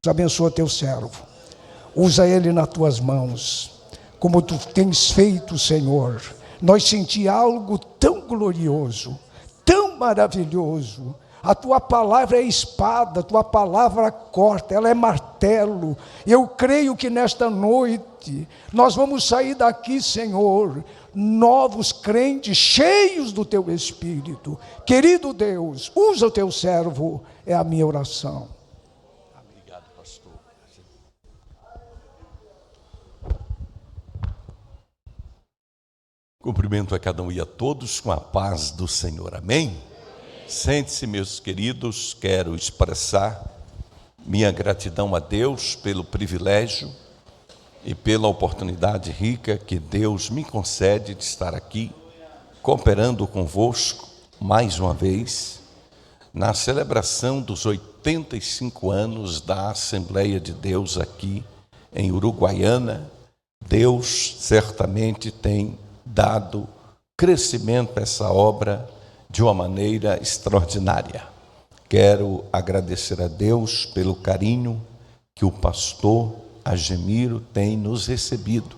Abençoa teu servo, usa ele nas tuas mãos, como tu tens feito, Senhor. Nós sentimos algo tão glorioso, tão maravilhoso. A tua palavra é espada, a tua palavra corta, ela é martelo. Eu creio que nesta noite nós vamos sair daqui, Senhor, novos crentes, cheios do teu Espírito. Querido Deus, usa o teu servo, é a minha oração. Obrigado, pastor. Cumprimento a cada um e a todos com a paz do Senhor, amém? Sente-se, meus queridos, quero expressar minha gratidão a Deus pelo privilégio e pela oportunidade rica que Deus me concede de estar aqui, cooperando convosco, mais uma vez, na celebração dos 85 anos da Assembleia de Deus aqui em Uruguaiana. Deus certamente tem dado crescimento a essa obra de uma maneira extraordinária. Quero agradecer a Deus pelo carinho que o pastor Agemiro tem nos recebido,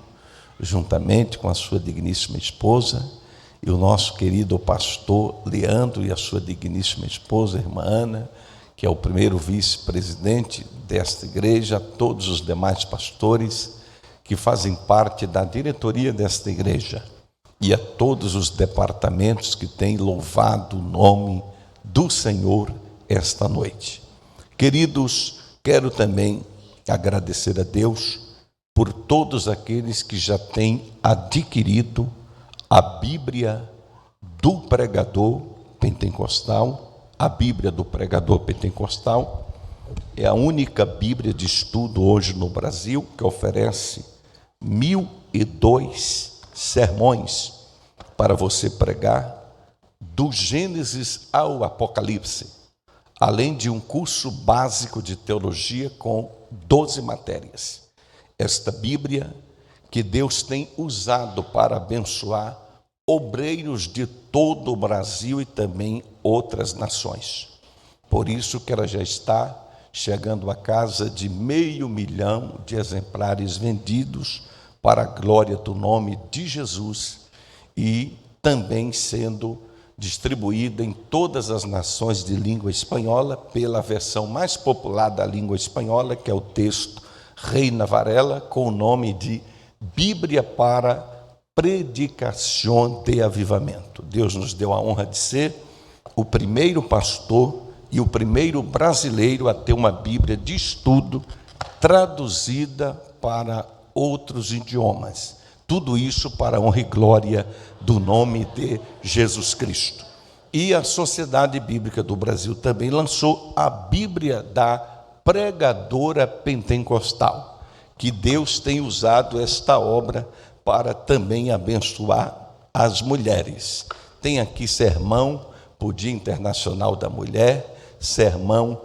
juntamente com a sua digníssima esposa e o nosso querido pastor Leandro e a sua digníssima esposa, irmã Ana, que é o primeiro vice-presidente desta igreja, a todos os demais pastores que fazem parte da diretoria desta igreja, e a todos os departamentos que têm louvado o nome do Senhor esta noite. Queridos, quero também agradecer a Deus por todos aqueles que já têm adquirido a Bíblia do Pregador Pentecostal. A Bíblia do Pregador Pentecostal é a única Bíblia de estudo hoje no Brasil que oferece 1002 sermões para você pregar do Gênesis ao Apocalipse, além de um curso básico de teologia com 12 matérias. Esta Bíblia que Deus tem usado para abençoar obreiros de todo o Brasil e também outras nações. Por isso que ela já está chegando à casa de 500 mil de exemplares vendidos para a glória do nome de Jesus, e também sendo distribuída em todas as nações de língua espanhola pela versão mais popular da língua espanhola, que é o texto Reina Varela, com o nome de Bíblia para Predicação de Avivamento. Deus nos deu a honra de ser o primeiro pastor e o primeiro brasileiro a ter uma Bíblia de estudo traduzida para outros idiomas. Tudo isso para a honra e glória do nome de Jesus Cristo. E a Sociedade Bíblica do Brasil também lançou a Bíblia da Pregadora Pentecostal, que Deus tem usado esta obra para também abençoar as mulheres. Tem aqui sermão para o Dia Internacional da Mulher, sermão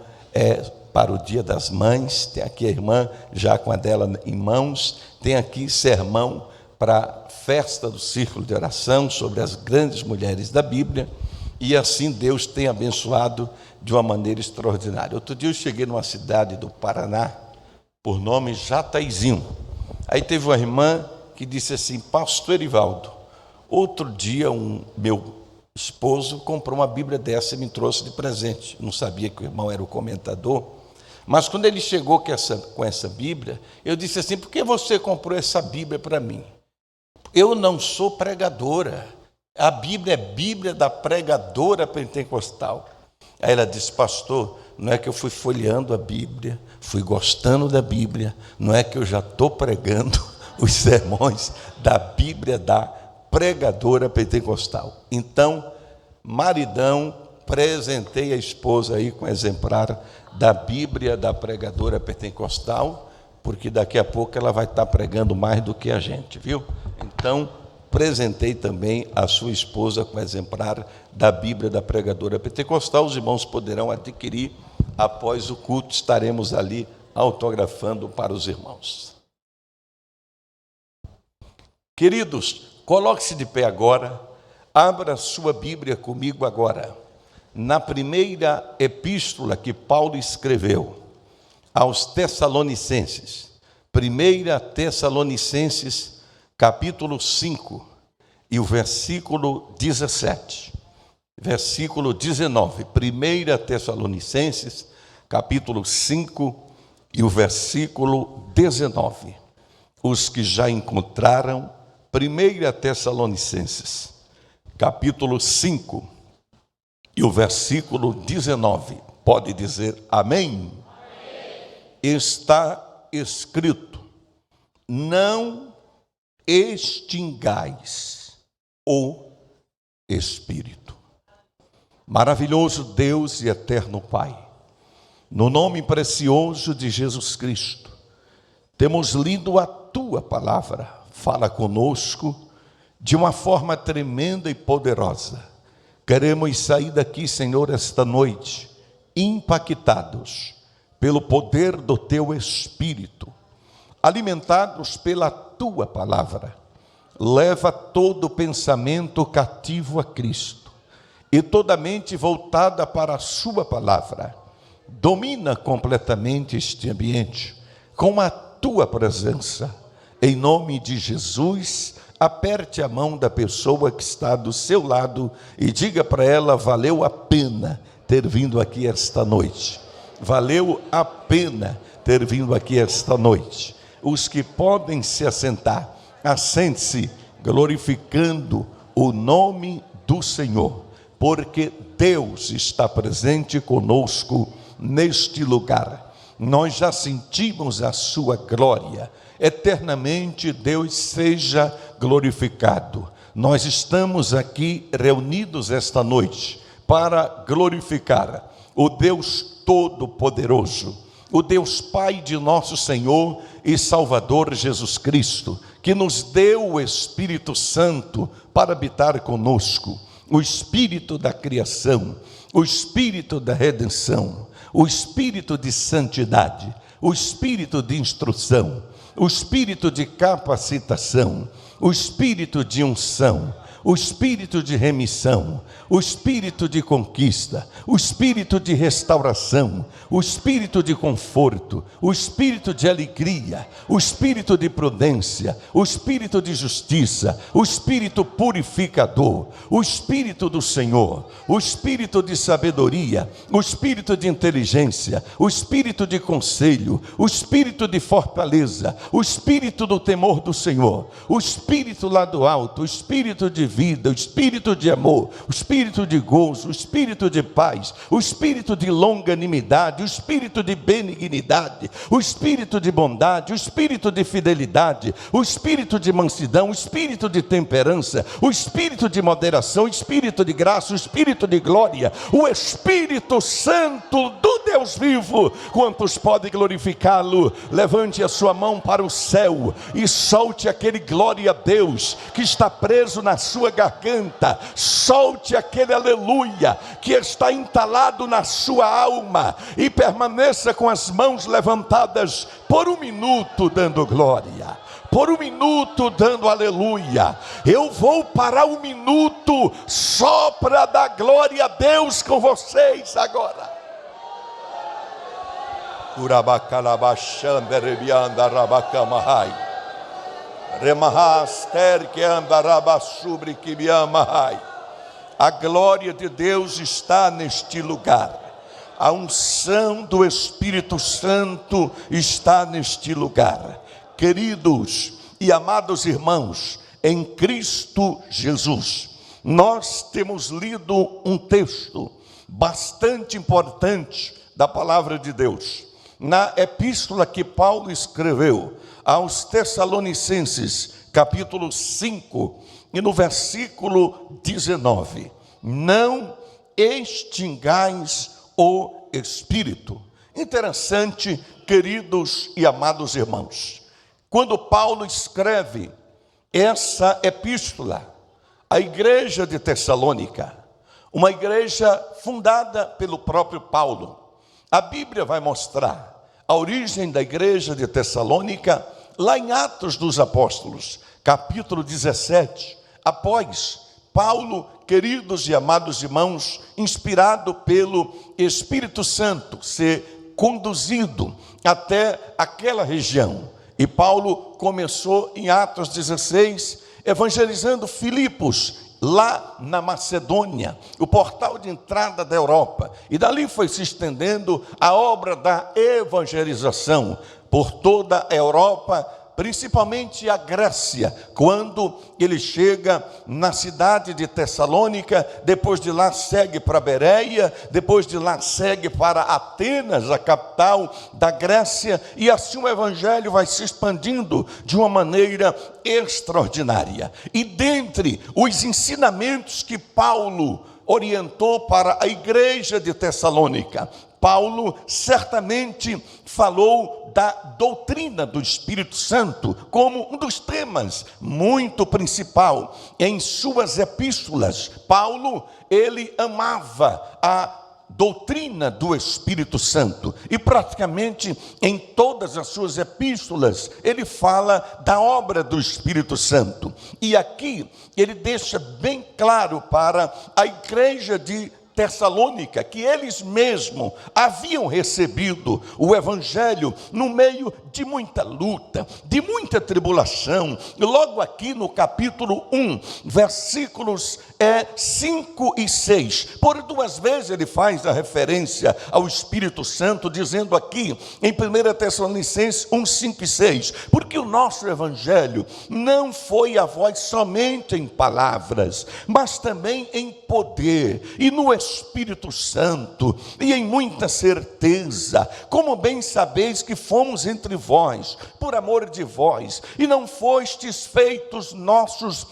para o Dia das Mães, tem aqui a irmã já com a dela em mãos, tem aqui sermão para a festa do Círculo de Oração sobre as grandes mulheres da Bíblia, e assim Deus tem abençoado de uma maneira extraordinária. Outro dia eu cheguei numa cidade do Paraná, por nome Jataizinho. Aí teve uma irmã que disse assim: pastor Erivaldo, outro dia meu esposo comprou uma Bíblia dessa e me trouxe de presente. Não sabia que o irmão era o comentador, mas quando ele chegou com essa Bíblia, eu disse assim: por que você comprou essa Bíblia para mim? Eu não sou pregadora, a Bíblia é Bíblia da Pregadora Pentecostal. Aí ela disse: pastor, não é que eu fui folheando a Bíblia, fui gostando da Bíblia, não é que eu já estou pregando os sermões da Bíblia da Pregadora Pentecostal. Então, maridão, presentei a esposa aí com um exemplar da Bíblia da Pregadora Pentecostal, porque daqui a pouco ela vai estar pregando mais do que a gente, viu? Então, presentei também a sua esposa com um exemplar da Bíblia da Pregadora Pentecostal. Os irmãos poderão adquirir após o culto, estaremos ali autografando para os irmãos. Queridos, coloque-se de pé agora, abra sua Bíblia comigo agora, na primeira epístola que Paulo escreveu, aos Tessalonicenses. 1 Tessalonicenses, capítulo 5, e o versículo 17. Versículo 19. 1 Tessalonicenses, capítulo 5, e o versículo 19. Os que já encontraram 1 Tessalonicenses, capítulo 5, e o versículo 19. Pode dizer amém? Amém. Está escrito: não extingais o Espírito. Maravilhoso Deus e eterno Pai, no nome precioso de Jesus Cristo, temos lido a Tua palavra. Fala conosco de uma forma tremenda e poderosa. Queremos sair daqui, Senhor, esta noite, impactados pelo poder do Teu Espírito, alimentados pela Tua palavra. Leva todo pensamento cativo a Cristo e toda mente voltada para a Sua palavra. Domina completamente este ambiente com a Tua presença. Em nome de Jesus, aperte a mão da pessoa que está do seu lado e diga para ela: valeu a pena ter vindo aqui esta noite. Valeu a pena ter vindo aqui esta noite. Os que podem se assentar, assente-se, glorificando o nome do Senhor, porque Deus está presente conosco neste lugar. Nós já sentimos a sua glória. Eternamente Deus seja glorificado. Nós estamos aqui reunidos esta noite para glorificar o Deus Todo-Poderoso, o Deus Pai de nosso Senhor e Salvador Jesus Cristo, que nos deu o Espírito Santo para habitar conosco, o Espírito da criação, o Espírito da redenção, o Espírito de santidade, o Espírito de instrução, o Espírito de capacitação, o Espírito de unção, o Espírito de remissão, o Espírito de conquista, o Espírito de restauração, o Espírito de conforto, o Espírito de alegria, o Espírito de prudência, o Espírito de justiça, o Espírito purificador, o Espírito do Senhor, o Espírito de sabedoria, o Espírito de inteligência, o Espírito de conselho, o Espírito de fortaleza, o Espírito do temor do Senhor, o Espírito lá do alto, o Espírito de vida, o Espírito de amor, o Espírito de gozo, o Espírito de paz, o Espírito de longanimidade, o Espírito de benignidade, o Espírito de bondade, o Espírito de fidelidade, o Espírito de mansidão, o Espírito de temperança, o Espírito de moderação, o Espírito de graça, o Espírito de glória, o Espírito Santo do Deus vivo. Quantos podem glorificá-lo? Levante a sua mão para o céu e solte aquele glória a Deus que está preso na sua garganta. Solte aquele aleluia que está entalado na sua alma e permaneça com as mãos levantadas por um minuto dando glória, por um minuto dando aleluia. Eu vou parar um minuto só para dar glória a Deus com vocês agora. A glória de Deus está neste lugar. A unção do Espírito Santo está neste lugar. Queridos e amados irmãos, em Cristo Jesus, nós temos lido um texto bastante importante da palavra de Deus. Na epístola que Paulo escreveu aos Tessalonicenses, capítulo 5, e no versículo 19: não extingais o Espírito. Interessante, queridos e amados irmãos, quando Paulo escreve essa epístola à igreja de Tessalônica, uma igreja fundada pelo próprio Paulo, a Bíblia vai mostrar a origem da igreja de Tessalônica lá em Atos dos Apóstolos, capítulo 17, após Paulo, queridos e amados irmãos, inspirado pelo Espírito Santo, ser conduzido até aquela região. E Paulo começou em Atos 16, evangelizando Filipos, lá na Macedônia, o portal de entrada da Europa. E dali foi se estendendo a obra da evangelização por toda a Europa, principalmente a Grécia, quando ele chega na cidade de Tessalônica, depois de lá segue para Bereia, depois de lá segue para Atenas, a capital da Grécia, e assim o evangelho vai se expandindo de uma maneira extraordinária. E dentre os ensinamentos que Paulo orientou para a igreja de Tessalônica, Paulo certamente falou da doutrina do Espírito Santo como um dos temas muito principal em suas epístolas. Paulo, ele amava a doutrina do Espírito Santo, e praticamente em todas as suas epístolas ele fala da obra do Espírito Santo. E aqui ele deixa bem claro para a igreja de Tessalônica que eles mesmos haviam recebido o evangelho no meio de muita luta, de muita tribulação. Logo aqui no capítulo 1, versículos 5 e 6, por duas vezes ele faz a referência ao Espírito Santo, dizendo aqui em 1 Tessalonicenses 1, 5 e 6, porque o nosso evangelho não foi a vós somente em palavras, mas também em poder e no Espírito Santo e em muita certeza, como bem sabeis que fomos entre vós, por amor de vós, e não fostes feitos nossos,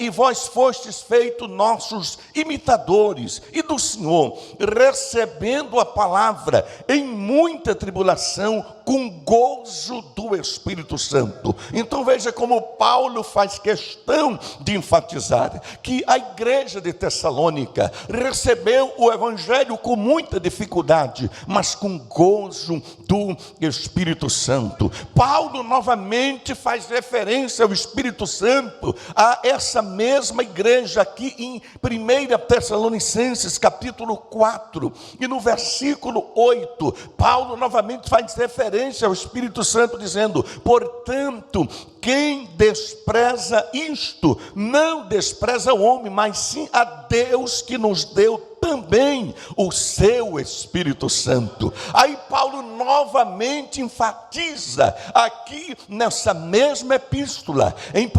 e vós fostes feitos nossos imitadores, e do Senhor, recebendo a palavra em muita tribulação, com gozo do Espírito Santo. Então veja como Paulo faz questão de enfatizar que a igreja de Tessalônica recebeu o evangelho com muita dificuldade, mas com gozo do Espírito Santo. Paulo novamente faz referência ao Espírito Santo a essa mesma igreja aqui em 1 Tessalonicenses capítulo 4, e no versículo 8, Paulo novamente faz referência ao Espírito Santo, dizendo: portanto, quem despreza isto, não despreza o homem, mas sim a Deus que nos deu também o seu Espírito Santo. Aí Paulo novamente enfatiza aqui nessa mesma epístola, em 1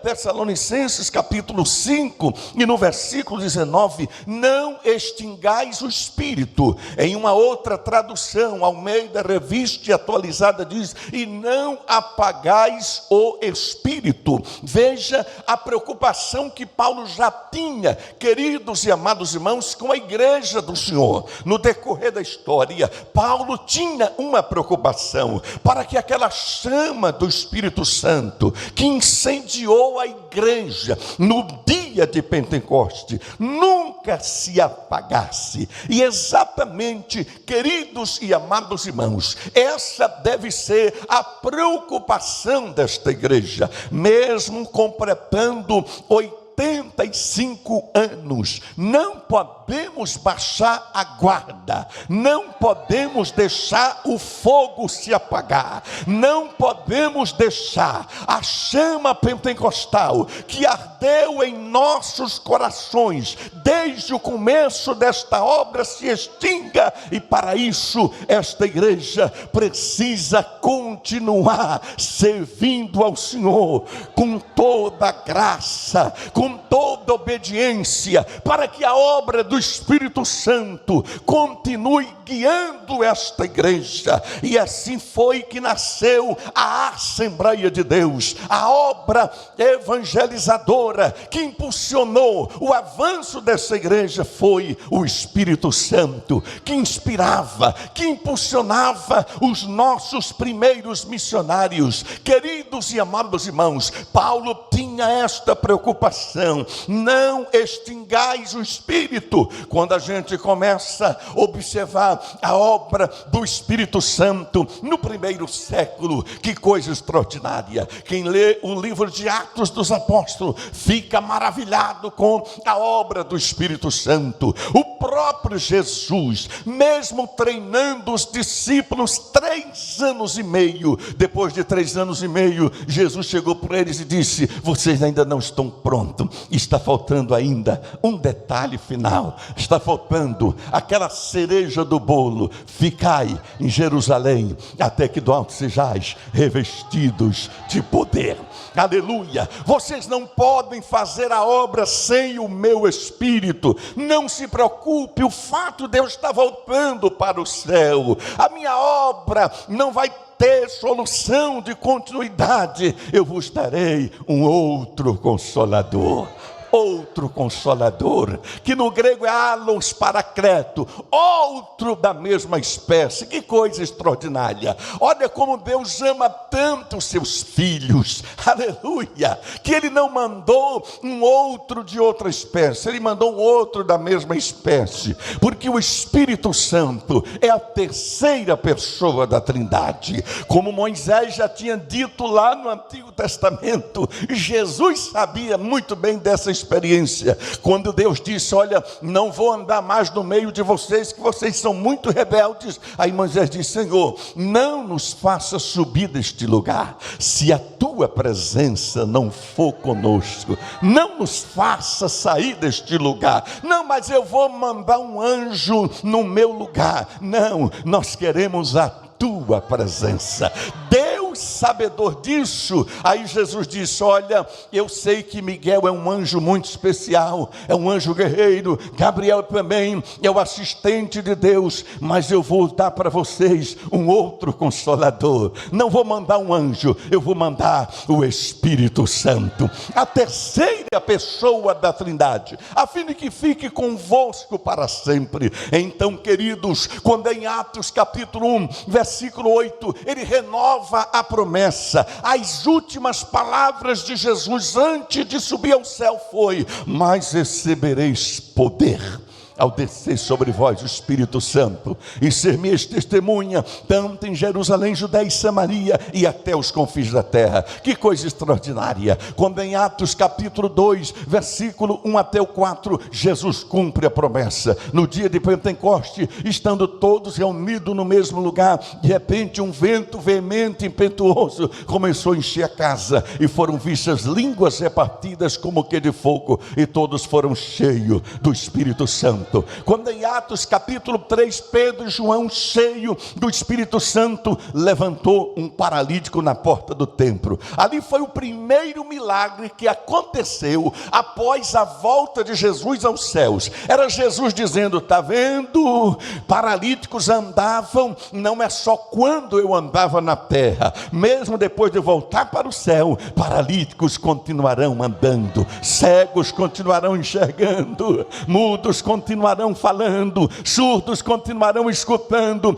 Tessalonicenses capítulo 5, e no versículo 19, não extingais o Espírito. Em uma outra tradução, Almeida Revista e Atualizada, diz: e não apagais o Espírito. Veja a preocupação que Paulo já tinha, queridos e amados irmãos, com a igreja do Senhor. No decorrer da história, Paulo tinha uma preocupação, para que aquela chama do Espírito Santo, que incendiou a igreja no dia de Pentecoste, nunca se apagasse. E exatamente, queridos e amados irmãos, essa deve ser a preocupação desta igreja, mesmo completando 85 anos, não podemos baixar a guarda, não podemos deixar o fogo se apagar, não podemos deixar a chama pentecostal que ardeu em nossos corações desde o começo desta obra se extinga, e para isso esta igreja precisa continuar servindo ao Senhor com toda a graça, com toda obediência, para que a obra do Espírito Santo continue guiando esta igreja. E assim foi que nasceu a Assembleia de Deus, a obra evangelizadora que impulsionou o avanço dessa igreja. Foi o Espírito Santo que inspirava, que impulsionava os nossos primeiros missionários. Queridos e amados irmãos, Paulo tinha tinha esta preocupação: não extingais o Espírito. Quando a gente começa a observar a obra do Espírito Santo no primeiro século, que coisa extraordinária. Quem lê o livro de Atos dos Apóstolos fica maravilhado com a obra do Espírito Santo. O próprio Jesus, mesmo treinando os discípulos 3 anos e meio, depois de 3 anos e meio, Jesus chegou para eles e disse: vocês ainda não estão prontos, está faltando ainda um detalhe final, está faltando aquela cereja do bolo. Ficai em Jerusalém até que do alto sejais revestidos de poder. Aleluia! Vocês não podem fazer a obra sem o meu Espírito. Não se preocupe, o fato de eu estar voltando para o céu, a minha obra não vai ter solução de continuidade. Eu vos darei um outro Consolador. Outro Consolador, que no grego é allos paracleto, outro da mesma espécie. Que coisa extraordinária! Olha como Deus ama tanto os seus filhos, aleluia, que Ele não mandou um outro de outra espécie, Ele mandou um outro da mesma espécie, porque o Espírito Santo é a terceira pessoa da Trindade. Como Moisés já tinha dito lá no Antigo Testamento, Jesus sabia muito bem dessa experiência, quando Deus disse: olha, não vou andar mais no meio de vocês, que vocês são muito rebeldes. Aí Moisés disse: Senhor, não nos faça subir deste lugar, se a tua presença não for conosco, não nos faça sair deste lugar. Não, mas eu vou mandar um anjo no meu lugar. Não, nós queremos a tua presença. Deus, sabedor disso, aí Jesus disse: olha, eu sei que Miguel é um anjo muito especial, é um anjo guerreiro, Gabriel também é o assistente de Deus, mas eu vou dar para vocês um outro Consolador. Não vou mandar um anjo, eu vou mandar o Espírito Santo, a terceira pessoa da Trindade, a fim de que fique convosco para sempre. Então, queridos, quando em Atos capítulo 1, versículo 8, ele renova a promessa. As últimas palavras de Jesus antes de subir ao céu foi: mas recebereis poder ao descer sobre vós o Espírito Santo, e ser minhas testemunha, tanto em Jerusalém, Judéia e Samaria, e até os confins da terra. Que coisa extraordinária! Quando em Atos capítulo 2, versículo 1 até o 4, Jesus cumpre a promessa. No dia de Pentecoste, estando todos reunidos no mesmo lugar, de repente um vento veemente e impetuoso começou a encher a casa, e foram vistas línguas repartidas como que de fogo, e todos foram cheios do Espírito Santo. Quando em Atos capítulo 3, Pedro e João, cheio do Espírito Santo, levantou um paralítico na porta do templo. Ali foi o primeiro milagre que aconteceu após a volta de Jesus aos céus. Era Jesus dizendo: está vendo, paralíticos andavam, não é só quando eu andava na terra, mesmo depois de voltar para o céu, paralíticos continuarão andando, cegos continuarão enxergando, mudos continuarão falando, surdos continuarão escutando,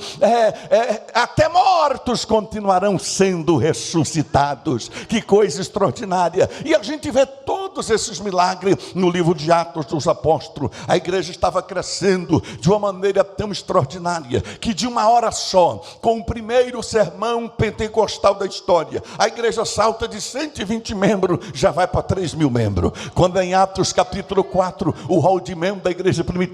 até mortos continuarão sendo ressuscitados. Que coisa extraordinária! E a gente vê todos esses milagres no livro de Atos dos Apóstolos. A igreja estava crescendo de uma maneira tão extraordinária, que de uma hora só, com o primeiro sermão pentecostal da história, a igreja salta de 120 membros, já vai para 3.000 membros. Quando em Atos capítulo 4, o hall de membros da igreja primitiva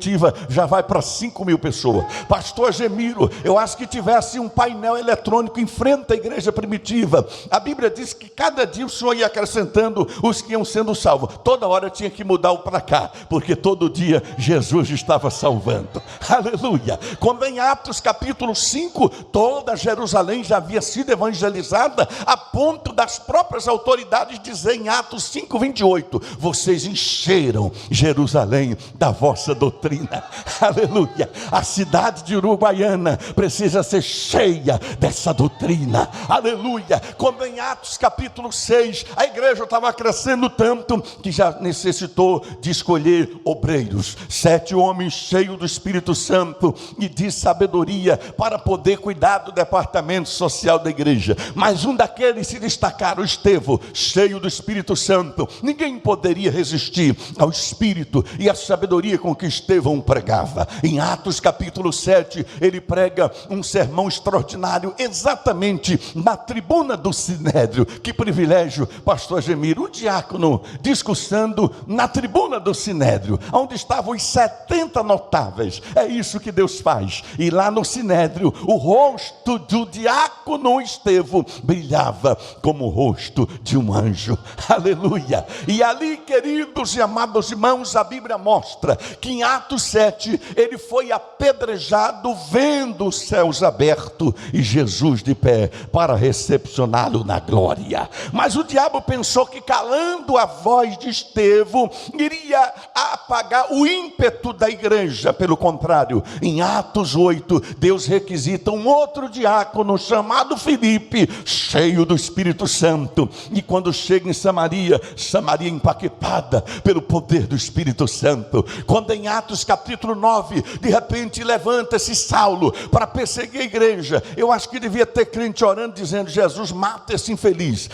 já vai para 5.000 pessoas. Pastor Gemiro, eu acho que tivesse um painel eletrônico em frente à igreja primitiva. A Bíblia diz que cada dia o Senhor ia acrescentando os que iam sendo salvos. Toda hora tinha que mudar o para cá, porque todo dia Jesus estava salvando. Aleluia! Quando em Atos capítulo 5, toda Jerusalém já havia sido evangelizada, a ponto das próprias autoridades dizer em Atos 5, 28, vocês encheram Jerusalém da vossa doutrina. Aleluia! A cidade de Uruguaiana precisa ser cheia dessa doutrina. Aleluia! Quando em Atos capítulo 6, a igreja estava crescendo tanto Santo que já necessitou de escolher obreiros, 7 homens cheios do Espírito Santo e de sabedoria para poder cuidar do departamento social da igreja. Mas um daqueles se destacaram, Estevão, cheio do Espírito Santo. Ninguém poderia resistir ao Espírito e à sabedoria com que Estevão pregava. Em Atos capítulo 7, ele prega um sermão extraordinário, exatamente na tribuna do Sinédrio. Que privilégio, pastor Gemiro, o diácono discursando na tribuna do Sinédrio, onde estavam os 70 notáveis. É isso que Deus faz. E lá no Sinédrio, o rosto do diácono Estevão brilhava como o rosto de um anjo. Aleluia! E ali, queridos e amados irmãos, a Bíblia mostra que em Atos 7, ele foi apedrejado vendo os céus abertos e Jesus de pé para recepcioná-lo na glória. Mas o diabo pensou que calando a voz de Estevão iria apagar o ímpeto da igreja. Pelo contrário, em Atos 8, Deus requisita um outro diácono chamado Filipe, cheio do Espírito Santo. E quando chega em Samaria, Samaria impactada pelo poder do Espírito Santo. Quando em Atos capítulo 9, de repente levanta-se Saulo para perseguir a igreja. Eu acho que devia ter crente orando, dizendo: Jesus, mata esse infeliz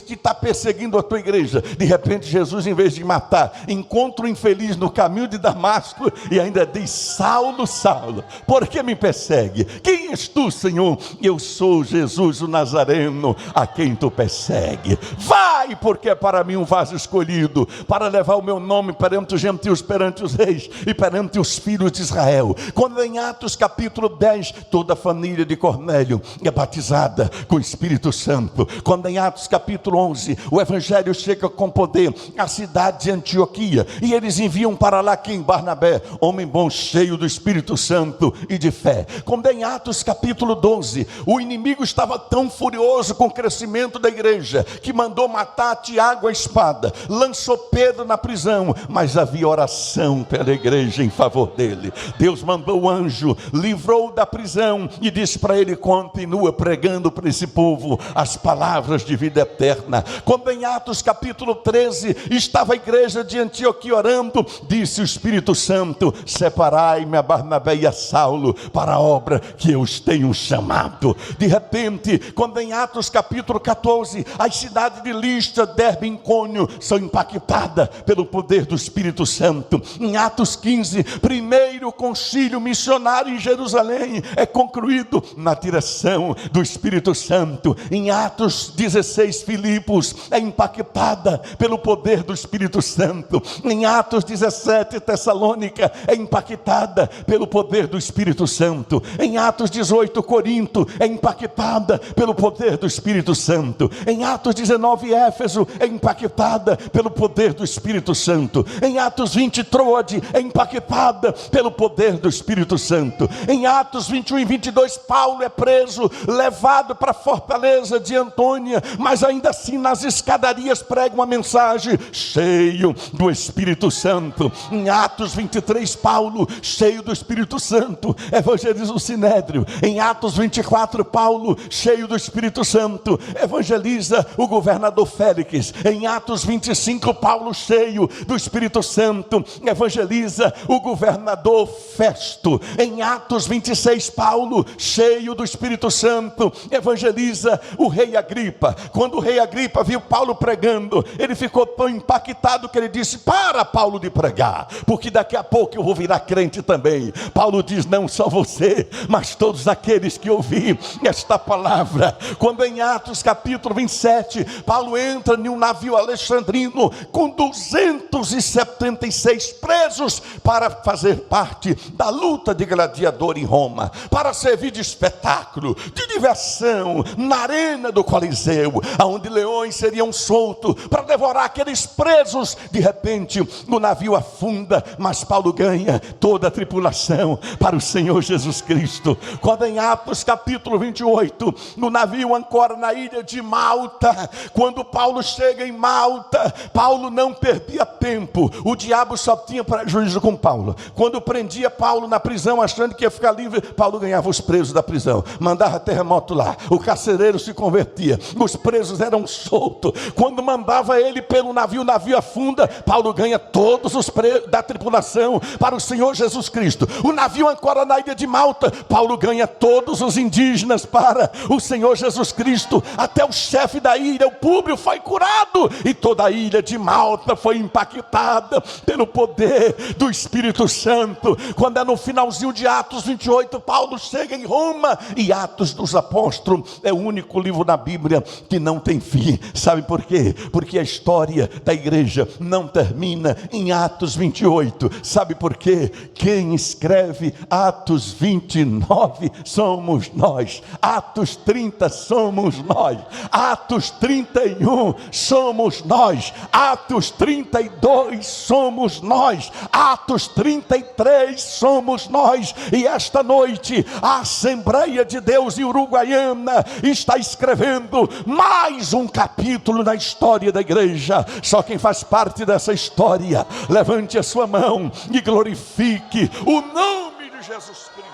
que está perseguindo a tua igreja. De repente Jesus, em vez de matar, encontra o infeliz no caminho de Damasco e ainda diz: Saulo, Saulo, por que me persegue? Quem és tu, Senhor? Eu sou Jesus o Nazareno, a quem tu persegue. Vai, porque é para mim um vaso escolhido, para levar o meu nome perante os gentios, perante os reis e perante os filhos de Israel. Quando em Atos capítulo 10, toda a família de Cornélio é batizada com o Espírito Santo. Quando em Atos capítulo 11, o evangelho chega com poder à cidade de Antioquia, e eles enviam para lá quem? Barnabé, homem bom, cheio do Espírito Santo e de fé. Quando em Atos capítulo 12, o inimigo estava tão furioso com o crescimento da igreja, que mandou matar Tiago à espada, lançou Pedro na prisão, mas havia oração pela igreja em favor dele. Deus mandou o anjo, livrou da prisão e disse para ele: continua pregando para esse povo as palavras de vida eterna. Quando em Atos capítulo 13 estava a igreja de Antioquia orando, disse o Espírito Santo: separai-me a Barnabé e a Saulo para a obra que eu os tenho chamado. De repente, quando em Atos capítulo 14, as cidades de Listra, Derbe e Icônio são impactadas pelo poder do Espírito Santo. Em Atos 15, primeiro concílio missionário em Jerusalém é concluído na direção do Espírito Santo. Em Atos 16, Filipos é impactada pelo poder do Espírito Santo. Em Atos 17, Tessalônica é impactada pelo poder do Espírito Santo. Em Atos 18, Corinto é impactada pelo poder do Espírito Santo. Em Atos 19, Éfeso é impactada pelo poder do Espírito Santo. Em Atos 20, Troade é impactada pelo poder do Espírito Santo. Em Atos 21 e 22, Paulo é preso, levado para a fortaleza de Antônia, mas ainda assim nas escadarias prega uma mensagem, cheio do Espírito Santo. Em Atos 23, Paulo, cheio do Espírito Santo, evangeliza o Sinédrio. Em Atos 24, Paulo, cheio do Espírito Santo, evangeliza o governador Félix. Em Atos 25, Paulo, cheio do Espírito Santo, evangeliza o governador Festo. Em Atos 26, Paulo, cheio do Espírito Santo, evangeliza o rei Agripa. Quando o rei Agripa viu Paulo pregando, ele ficou tão impactado que ele disse: para, Paulo, de pregar, porque daqui a pouco eu vou virar crente também. Paulo diz: não só você, mas todos aqueles que ouvirem esta palavra. Quando em Atos capítulo 27, Paulo entra em um navio alexandrino com 276 presos para fazer parte da luta de gladiador em Roma, para servir de espetáculo, de diversão na arena do Coliseu, onde leões seriam soltos para devorar aqueles presos. De repente o navio afunda, mas Paulo ganha toda a tripulação para o Senhor Jesus Cristo. Quando em Atos capítulo 28, no navio ancora na ilha de Malta, quando Paulo chega em Malta, Paulo não perdia tempo. O diabo só tinha prejuízo com Paulo. Quando prendia Paulo na prisão, achando que ia ficar livre, Paulo ganhava os presos da prisão, mandava terremoto lá, o carcereiro se convertia, os presos eram soltos. Quando mandava ele ele pelo navio, o navio afunda, Paulo ganha todos os da tripulação para o Senhor Jesus Cristo. O navio ancora na ilha de Malta, Paulo ganha todos os indígenas para o Senhor Jesus Cristo. Até o chefe da ilha, o Públio, foi curado, e toda a ilha de Malta foi impactada pelo poder do Espírito Santo. Quando é no finalzinho de Atos 28, Paulo chega em Roma, e Atos dos Apóstolos é o único livro na Bíblia que não tem fim. Sabe por quê? Porque a história da igreja não termina em Atos 28. Sabe por quê? Quem escreve Atos 29 somos nós. Atos 30 somos nós. Atos 31 somos nós. Atos 32 somos nós. Atos 33 somos nós. E esta noite a Assembleia de Deus em Uruguaiana está escrevendo mais um capítulo na história da igreja. Só quem faz parte dessa história, levante a sua mão e glorifique o nome de Jesus Cristo.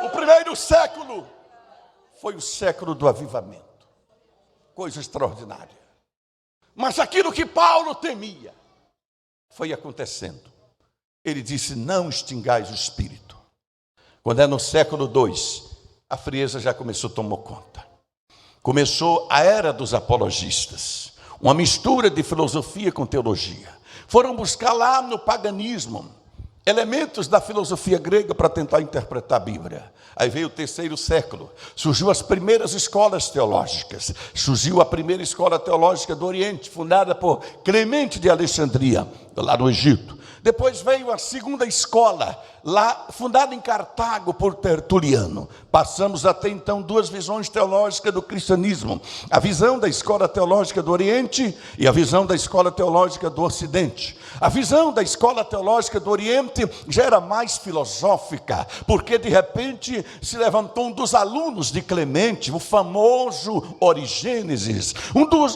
O primeiro século foi o século do avivamento, coisa extraordinária. Mas aquilo que Paulo temia foi acontecendo. Ele disse: não extingais o espírito. Quando é no século II, a frieza já começou a tomar conta. Começou a era dos apologistas, uma mistura de filosofia com teologia. Foram buscar lá no paganismo elementos da filosofia grega para tentar interpretar a Bíblia. Aí veio o terceiro século, surgiu as primeiras escolas teológicas, surgiu a primeira escola teológica do Oriente, fundada por Clemente de Alexandria, lá no Egito. Depois veio a segunda escola, lá fundada em Cartago por Tertuliano. Passamos até então duas visões teológicas do cristianismo: a visão da escola teológica do Oriente e a visão da escola teológica do Ocidente. A visão da escola teológica do Oriente já era mais filosófica, porque de repente se levantou um dos alunos de Clemente, o famoso Origênesis,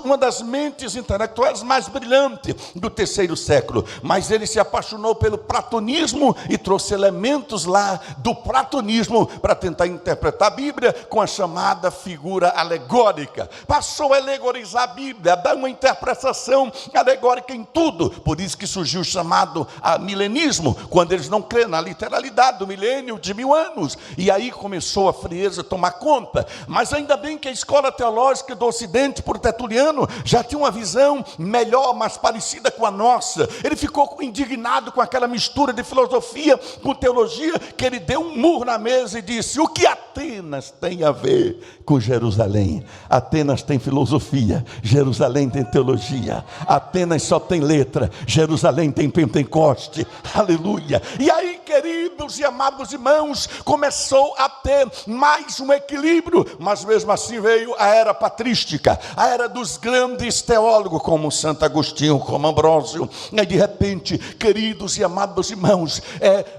uma das mentes intelectuais mais brilhantes do terceiro século. Mas ele se apaixonou pelo platonismo e trouxe elementos lá do platonismo para tentar interpretar a Bíblia com a chamada figura alegórica. Passou a alegorizar a Bíblia, a dar uma interpretação alegórica em tudo. Por isso que surgiu o chamado milenismo, quando eles não creem na literalidade do milênio de 1000 anos. E aí começou a frieza a tomar conta. Mas ainda bem que a escola teológica do Ocidente, por Tertuliano, já tinha uma visão melhor, mais parecida com a nossa. Ele ficou indignado com aquela mistura de filosofia com teologia, que ele deu um murro na mesa e disse: o que Atenas tem a ver com Jerusalém? Atenas tem filosofia, Jerusalém tem teologia. Atenas só tem letra, Jerusalém tem Pentecoste. Aleluia. E aí, queridos e amados irmãos, começou a ter mais um equilíbrio. Mas mesmo assim veio a era patrística, a era dos grandes teólogos como Santo Agostinho, como Ambrósio. E de repente, queridos e amados irmãos,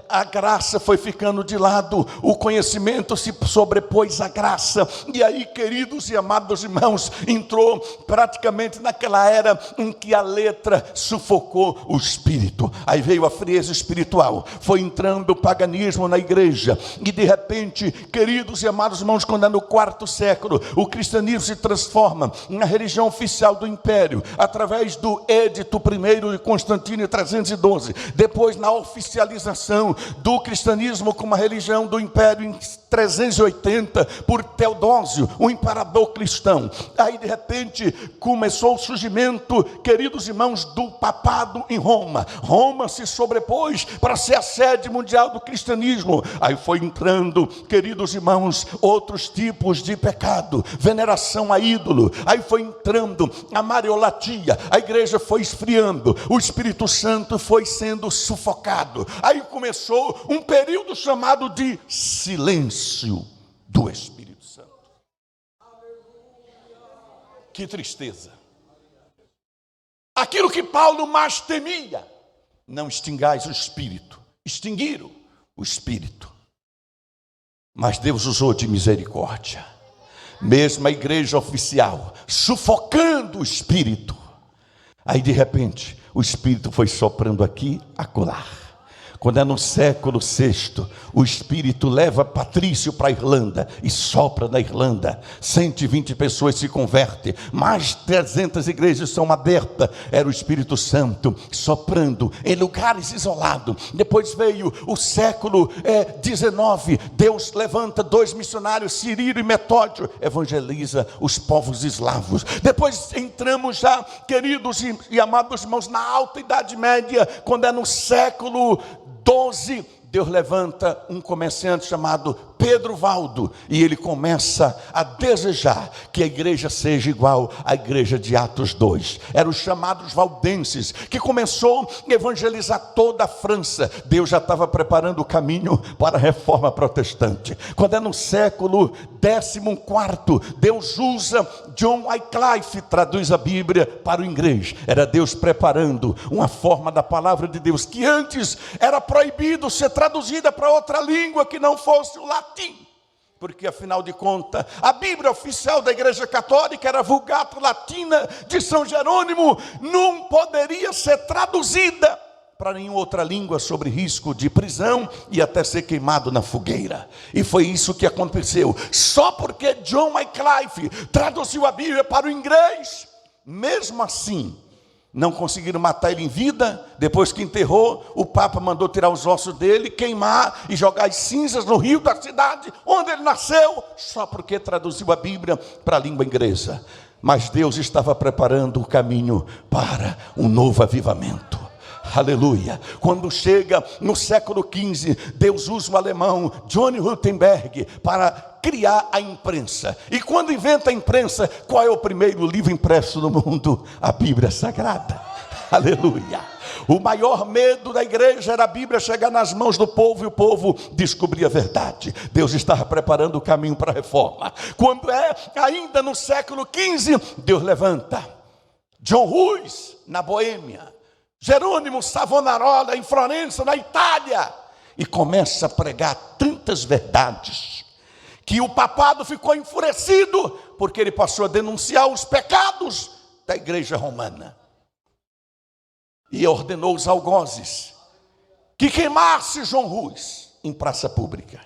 a graça foi ficando de lado, o conhecimento se sobrepôs à graça. E aí, queridos e amados irmãos, entrou praticamente naquela era em que a letra sufocou o espírito. Aí veio a frieza espiritual, foi entrando o paganismo na igreja. E de repente, queridos e amados irmãos, quando é no quarto século, o cristianismo se transforma na religião oficial do império, através do Edito I de Constantino em 312. Depois, na oficialização do cristianismo como a religião do império em 380, por Teodósio, o imperador cristão. Aí de repente começou o surgimento, queridos irmãos, do papado em Roma. Roma se sobrepôs para ser a sede mundial do cristianismo. Aí foi entrando, queridos irmãos, outros tipos de pecado, veneração a ídolo. Aí foi entrando a mariolatia, a igreja foi esfriando, o Espírito Santo foi sendo sufocado. Aí começou um período chamado de silêncio do Espírito Santo. Que tristeza. Aquilo que Paulo mais temia: não extingais o Espírito. Extinguiram o Espírito. Mas Deus usou de misericórdia. Mesmo a igreja oficial sufocando o Espírito. Aí de repente o Espírito foi soprando aqui, acolá. Quando é no século VI, o Espírito leva Patrício para a Irlanda e sopra na Irlanda. 120 pessoas se convertem, mais de 300 igrejas são abertas. Era o Espírito Santo soprando em lugares isolados. Depois veio o século XIX. Deus levanta 2 missionários, Cirílio e Metódio, evangeliza os povos eslavos. Depois entramos já, queridos e amados irmãos, na Alta Idade Média, quando é no século XII, Deus levanta um comerciante chamado Pedro Valdo, e ele começa a desejar que a igreja seja igual à igreja de Atos 2. Eram os chamados valdenses, que começou a evangelizar toda a França. Deus já estava preparando o caminho para a reforma protestante. Quando é no século 14, Deus usa John Wycliffe, traduz a Bíblia para o inglês. Era Deus preparando uma forma da palavra de Deus que antes era proibido ser traduzida para outra língua que não fosse o latim. Porque afinal de contas, a Bíblia oficial da Igreja Católica era a Vulgata Latina de São Jerônimo, não poderia ser traduzida para nenhuma outra língua, sobre risco de prisão e até ser queimado na fogueira. E foi isso que aconteceu. Só porque John Wycliffe traduziu a Bíblia para o inglês, mesmo assim não conseguiram matar ele em vida. Depois que enterrou, o Papa mandou tirar os ossos dele, queimar e jogar as cinzas no rio da cidade onde ele nasceu, só porque traduziu a Bíblia para a língua inglesa. Mas Deus estava preparando o caminho para um novo avivamento. Aleluia. Quando chega no século XV, Deus usa o alemão John Gutenberg para criar a imprensa. E quando inventa a imprensa, qual é o primeiro livro impresso no mundo? A Bíblia Sagrada. Aleluia. O maior medo da igreja era a Bíblia chegar nas mãos do povo e o povo descobrir a verdade. Deus estava preparando o caminho para a reforma. Quando é ainda no século XV, Deus levanta John Hus na Boêmia, Jerônimo Savonarola em Florença, na Itália, e começa a pregar tantas verdades que o papado ficou enfurecido, porque ele passou a denunciar os pecados da igreja romana e ordenou os algozes que queimasse João Hus em praça pública.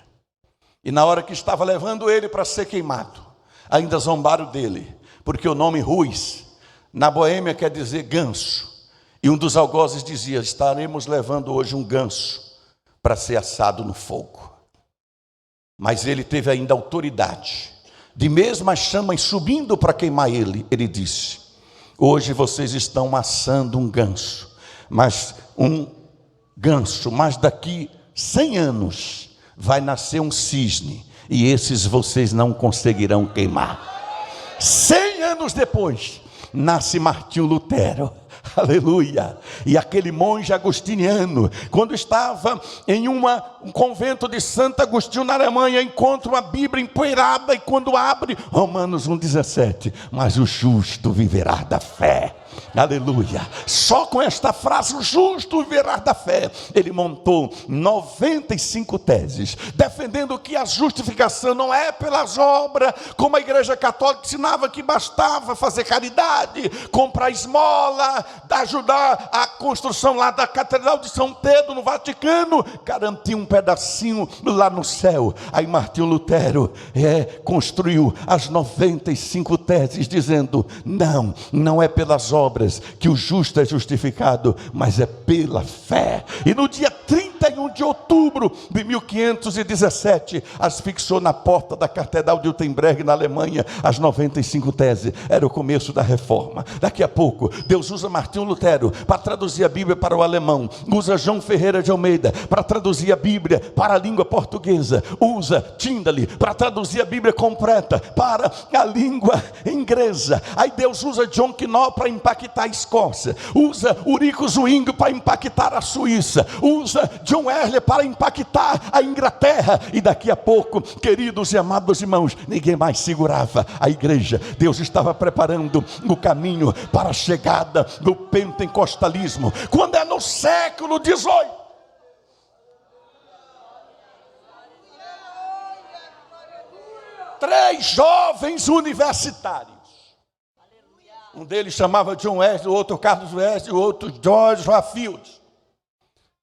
E na hora que estava levando ele para ser queimado, ainda zombaram dele, porque o nome Hus na Boêmia quer dizer ganso. E um dos algozes dizia: estaremos levando hoje um ganso para ser assado no fogo. Mas ele teve ainda autoridade de, mesmo as chamas subindo para queimar ele, ele disse: hoje vocês estão assando um ganso, mas daqui 100 anos vai nascer um cisne, e esses vocês não conseguirão queimar. 100 anos depois nasce Martinho Lutero. Aleluia. E aquele monge agostiniano, quando estava em um convento de Santo Agostinho na Alemanha, encontra uma Bíblia empoeirada, e quando abre, Romanos 1,17, mas o justo viverá da fé. Aleluia. Só com esta frase, o justo viverá da fé, ele montou 95 teses, defendendo que a justificação não é pelas obras, como a igreja católica ensinava que bastava fazer caridade, comprar esmola, ajudar a construção lá da Catedral de São Pedro no Vaticano, garantir um pedacinho lá no céu. Aí Martinho Lutero construiu as 95 teses, dizendo: não é pelas obras que o justo é justificado, mas é pela fé. E no dia 31 de outubro de 1517, as fixou na porta da Catedral de Wittenberg, na Alemanha, as 95 teses. Era o começo da reforma. Daqui a pouco, Deus usa Martinho Lutero para traduzir a Bíblia para o alemão, usa João Ferreira de Almeida para traduzir a Bíblia para a língua portuguesa, usa Tyndale para traduzir a Bíblia completa para a língua inglesa. Aí Deus usa John Knox para impactar a Escócia, usa Eurico Zwingli para impactar a Suíça, usa John Wesley para impactar a Inglaterra. E daqui a pouco, queridos e amados irmãos, ninguém mais segurava a igreja. Deus estava preparando o caminho para a chegada do pentecostalismo. Quando é no século XVIII, três jovens universitários, um deles chamava John Wesley, o outro Carlos Wesley, o outro George Whitefield,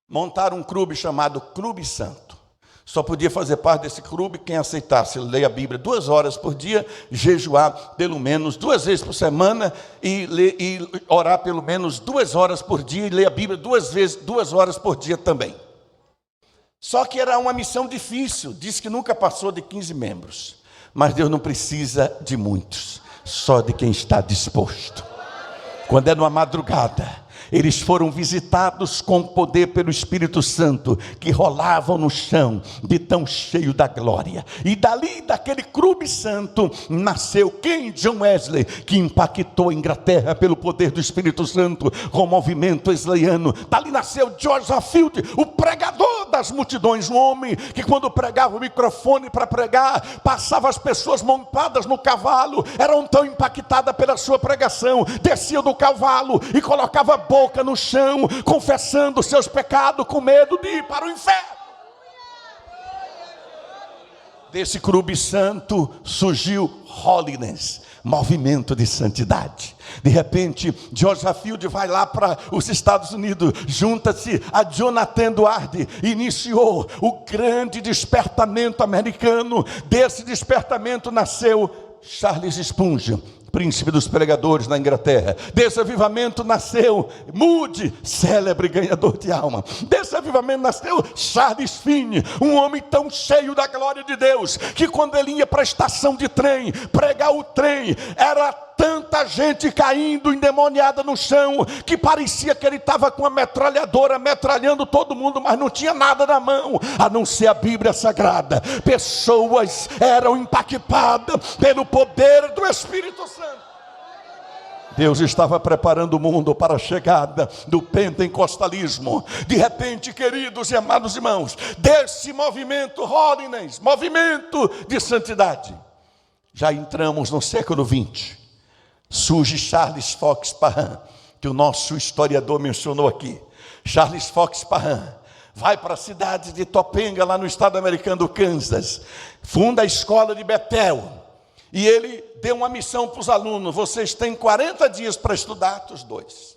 montaram um clube chamado Clube Santo. Só podia fazer parte desse clube quem aceitasse ler a Bíblia 2 horas por dia, jejuar pelo menos 2 vezes por semana e orar pelo menos 2 horas por dia e ler a Bíblia 2 horas por dia também. Só que era uma missão difícil, diz que nunca passou de 15 membros. Mas Deus não precisa de muitos, só de quem está disposto. Quando é numa madrugada, eles foram visitados com poder pelo Espírito Santo, que rolavam no chão, de tão cheio da glória. E dali, daquele clube santo, nasceu quem? John Wesley, que impactou a Inglaterra pelo poder do Espírito Santo, com o movimento wesleyano. Dali nasceu George Whitefield, o pregador das multidões, um homem que quando pregava o microfone para pregar, passava as pessoas montadas no cavalo, eram tão impactadas pela sua pregação, descia do cavalo e colocava a boca no chão, confessando seus pecados, com medo de ir para o inferno. Desse clube santo surgiu Holiness, movimento de santidade. De repente, George Whitefield vai lá para os Estados Unidos, junta-se a Jonathan Edwards, iniciou o grande despertamento americano. Desse despertamento nasceu Charles Spurgeon, príncipe dos pregadores na Inglaterra. Desse avivamento nasceu Moody, célebre ganhador de alma. Desse avivamento nasceu Charles Finney, um homem tão cheio da glória de Deus, que quando ele ia para a estação de trem, pregar o trem, era tanta gente caindo endemoniada no chão, que parecia que ele estava com uma metralhadora metralhando todo mundo, mas não tinha nada na mão, a não ser a Bíblia Sagrada. Pessoas eram impactadas pelo poder do Espírito Santo. Deus estava preparando o mundo para a chegada do pentecostalismo. De repente, queridos e amados irmãos, desse movimento Holiness, movimento de santidade, já entramos no século 20. Surge Charles Fox Parham, que o nosso historiador mencionou aqui. Charles Fox Parham vai para a cidade de Topanga, lá no estado americano do Kansas, funda a escola de Betel, e ele deu uma missão para os alunos: vocês têm 40 dias para estudar Atos 2,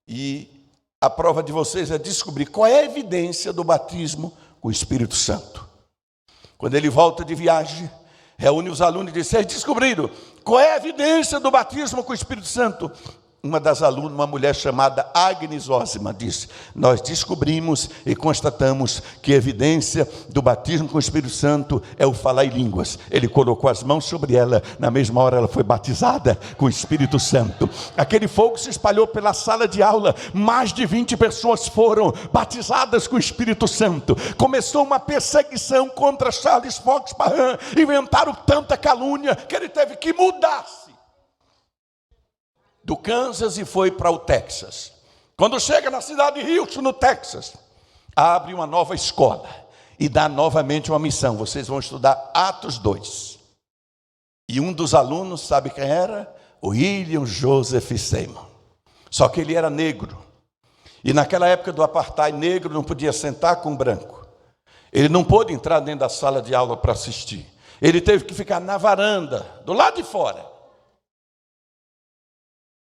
e a prova de vocês é descobrir qual é a evidência do batismo com o Espírito Santo. Quando ele volta de viagem, reúne os alunos e diz: vocês descobriram qual é a evidência do batismo com o Espírito Santo? Uma das alunas, uma mulher chamada Agnes Osman, disse: nós descobrimos e constatamos que a evidência do batismo com o Espírito Santo é o falar em línguas. Ele colocou as mãos sobre ela, na mesma hora ela foi batizada com o Espírito Santo. Aquele fogo se espalhou pela sala de aula, mais de 20 pessoas foram batizadas com o Espírito Santo. Começou uma perseguição contra Charles Fox Parham, inventaram tanta calúnia que ele teve que mudar-se do Kansas e foi para o Texas. Quando chega na cidade de Houston, no Texas, abre uma nova escola e dá novamente uma missão: vocês vão estudar Atos 2. E um dos alunos, sabe quem era? William Joseph Seymour. Só que ele era negro, e naquela época do apartheid, negro não podia sentar com branco. Ele não pôde entrar dentro da sala de aula para assistir. Ele teve que ficar na varanda, do lado de fora.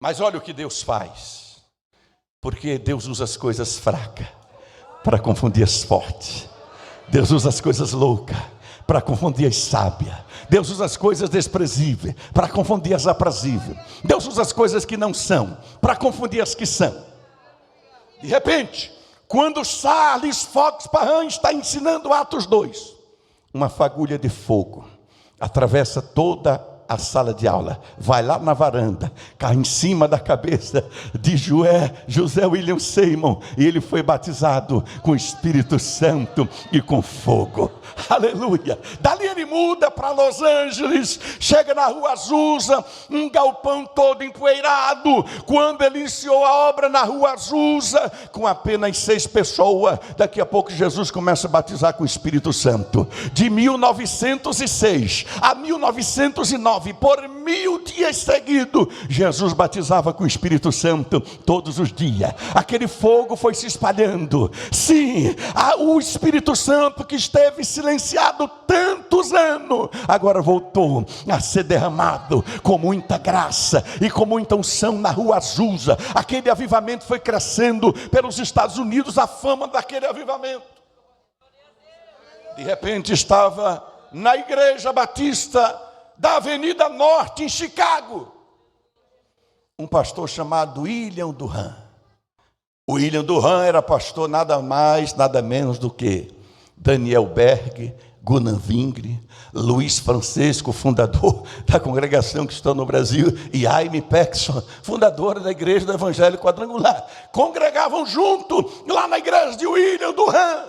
Mas olha o que Deus faz, porque Deus usa as coisas fracas para confundir as fortes. Deus usa as coisas loucas para confundir as sábias. Deus usa as coisas desprezíveis para confundir as aprazíveis. Deus usa as coisas que não são para confundir as que são. De repente, quando Charles Fox Parham está ensinando Atos 2, uma fagulha de fogo atravessa toda a sala de aula, vai lá na varanda, cai em cima da cabeça de José William Seymour, e ele foi batizado com o Espírito Santo e com fogo. Aleluia! Dali ele muda para Los Angeles, chega na Rua Azusa, um galpão todo empoeirado. Quando ele iniciou a obra na Rua Azusa, com apenas 6 pessoas, daqui a pouco Jesus começa a batizar com o Espírito Santo. De 1906 a 1909, por 1000 dias seguidos, Jesus batizava com o Espírito Santo todos os dias. Aquele fogo foi se espalhando. Sim, o Espírito Santo que esteve silenciado tanto tantos anos, agora voltou a ser derramado com muita graça e com muita unção na Rua Azusa. Aquele avivamento foi crescendo pelos Estados Unidos, a fama daquele avivamento. De repente estava na Igreja Batista da Avenida Norte, em Chicago, um pastor chamado William Durham. O William Durham era pastor nada mais, nada menos do que Daniel Berg, Gunnar Wingre, Luiz Francisco, fundador da congregação que está no Brasil, e Aimee Paxson, fundadora da Igreja do Evangelho Quadrangular. Congregavam junto lá na igreja de William Durham.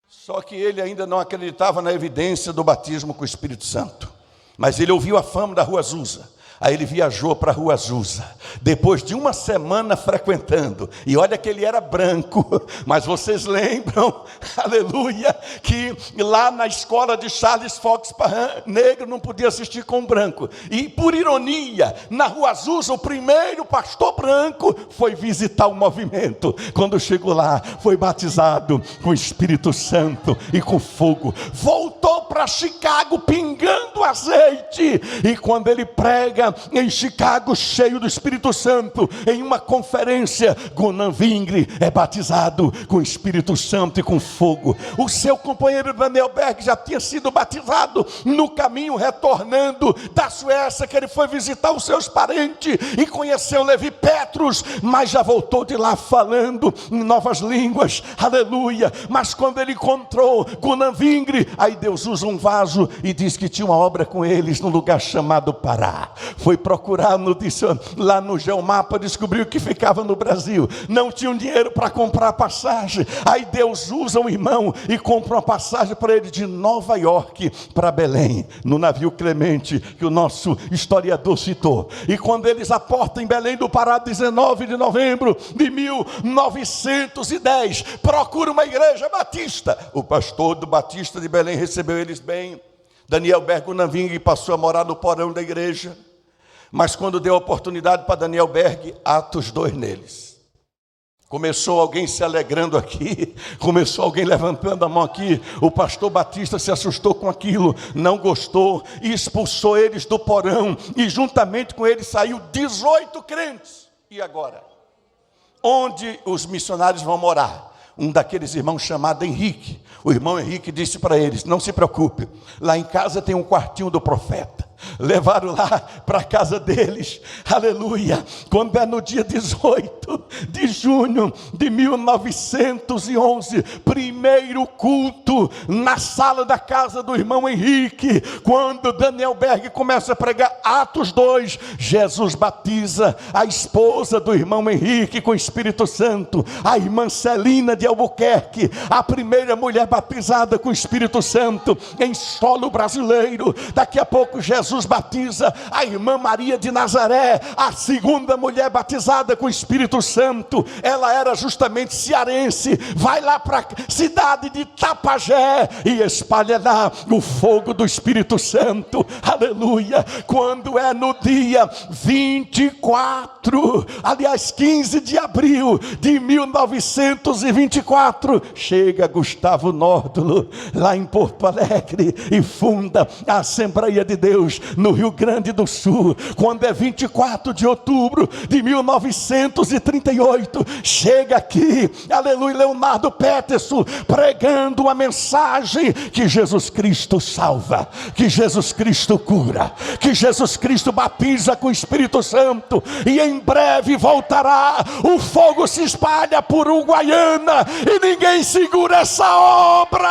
Só que ele ainda não acreditava na evidência do batismo com o Espírito Santo. Mas ele ouviu a fama da Rua Azusa. Aí ele viajou para a Rua Azusa, depois de uma semana frequentando, e olha que ele era branco, mas vocês lembram, aleluia, que lá na escola de Charles Fox Parham, negro não podia assistir com branco, e por ironia, na Rua Azusa, o primeiro pastor branco foi visitar o movimento. Quando chegou lá, foi batizado com o Espírito Santo e com fogo, voltou para Chicago pingando azeite, e quando ele prega em Chicago, cheio do Espírito Santo, em uma conferência, Gunnar Wingre é batizado com o Espírito Santo e com fogo. O seu companheiro Daniel Berg já tinha sido batizado no caminho retornando da Suécia, que ele foi visitar os seus parentes e conheceu Levi Petrus, mas já voltou de lá falando em novas línguas, aleluia. Mas quando ele encontrou Gunnar Wingre, aí Deus usa um vaso e diz que tinha uma obra com eles no lugar chamado Pará. Foi procurar lá no Geomapa, descobriu que ficava no Brasil, não tinham dinheiro para comprar passagem. Aí Deus usa um irmão e compra uma passagem para ele de Nova York para Belém, no navio Clemente, que o nosso historiador citou. E quando eles aportam em Belém do Pará, 19 de novembro de 1910, procura uma igreja batista. O pastor do Batista de Belém recebeu eles bem. Daniel Berg Gunnar passou a morar no porão da igreja. Mas quando deu a oportunidade para Daniel Berg, Atos 2 neles. Começou alguém se alegrando aqui, começou alguém levantando a mão aqui. O pastor Batista se assustou com aquilo, não gostou e expulsou eles do porão. E juntamente com eles saiu 18 crentes. E agora? Onde os missionários vão morar? Um daqueles irmãos chamado Henrique. O irmão Henrique disse para eles: não se preocupe, lá em casa tem um quartinho do profeta. Levaram lá para a casa deles, aleluia. Quando é no dia 18 de junho de 1911, primeiro culto na sala da casa do irmão Henrique, quando Daniel Berg começa a pregar Atos 2, Jesus batiza a esposa do irmão Henrique com o Espírito Santo, a irmã Celina de Albuquerque, a primeira mulher batizada com o Espírito Santo em solo brasileiro. Daqui a pouco Jesus batiza a irmã Maria de Nazaré, a segunda mulher batizada com o Espírito Santo. Ela era justamente cearense. Vai lá para a cidade de Tapajé e espalha lá o fogo do Espírito Santo, aleluia. Quando é no dia 24, aliás 15 de abril de 1924, chega Gustavo Nórdolo lá em Porto Alegre e funda a Assembleia de Deus no Rio Grande do Sul. Quando é 24 de outubro de 1938, chega aqui, aleluia, Leonardo Peterson pregando uma mensagem que Jesus Cristo salva, que Jesus Cristo cura, que Jesus Cristo batiza com o Espírito Santo, e em breve voltará. O fogo se espalha por Uruguaiana e ninguém segura essa obra.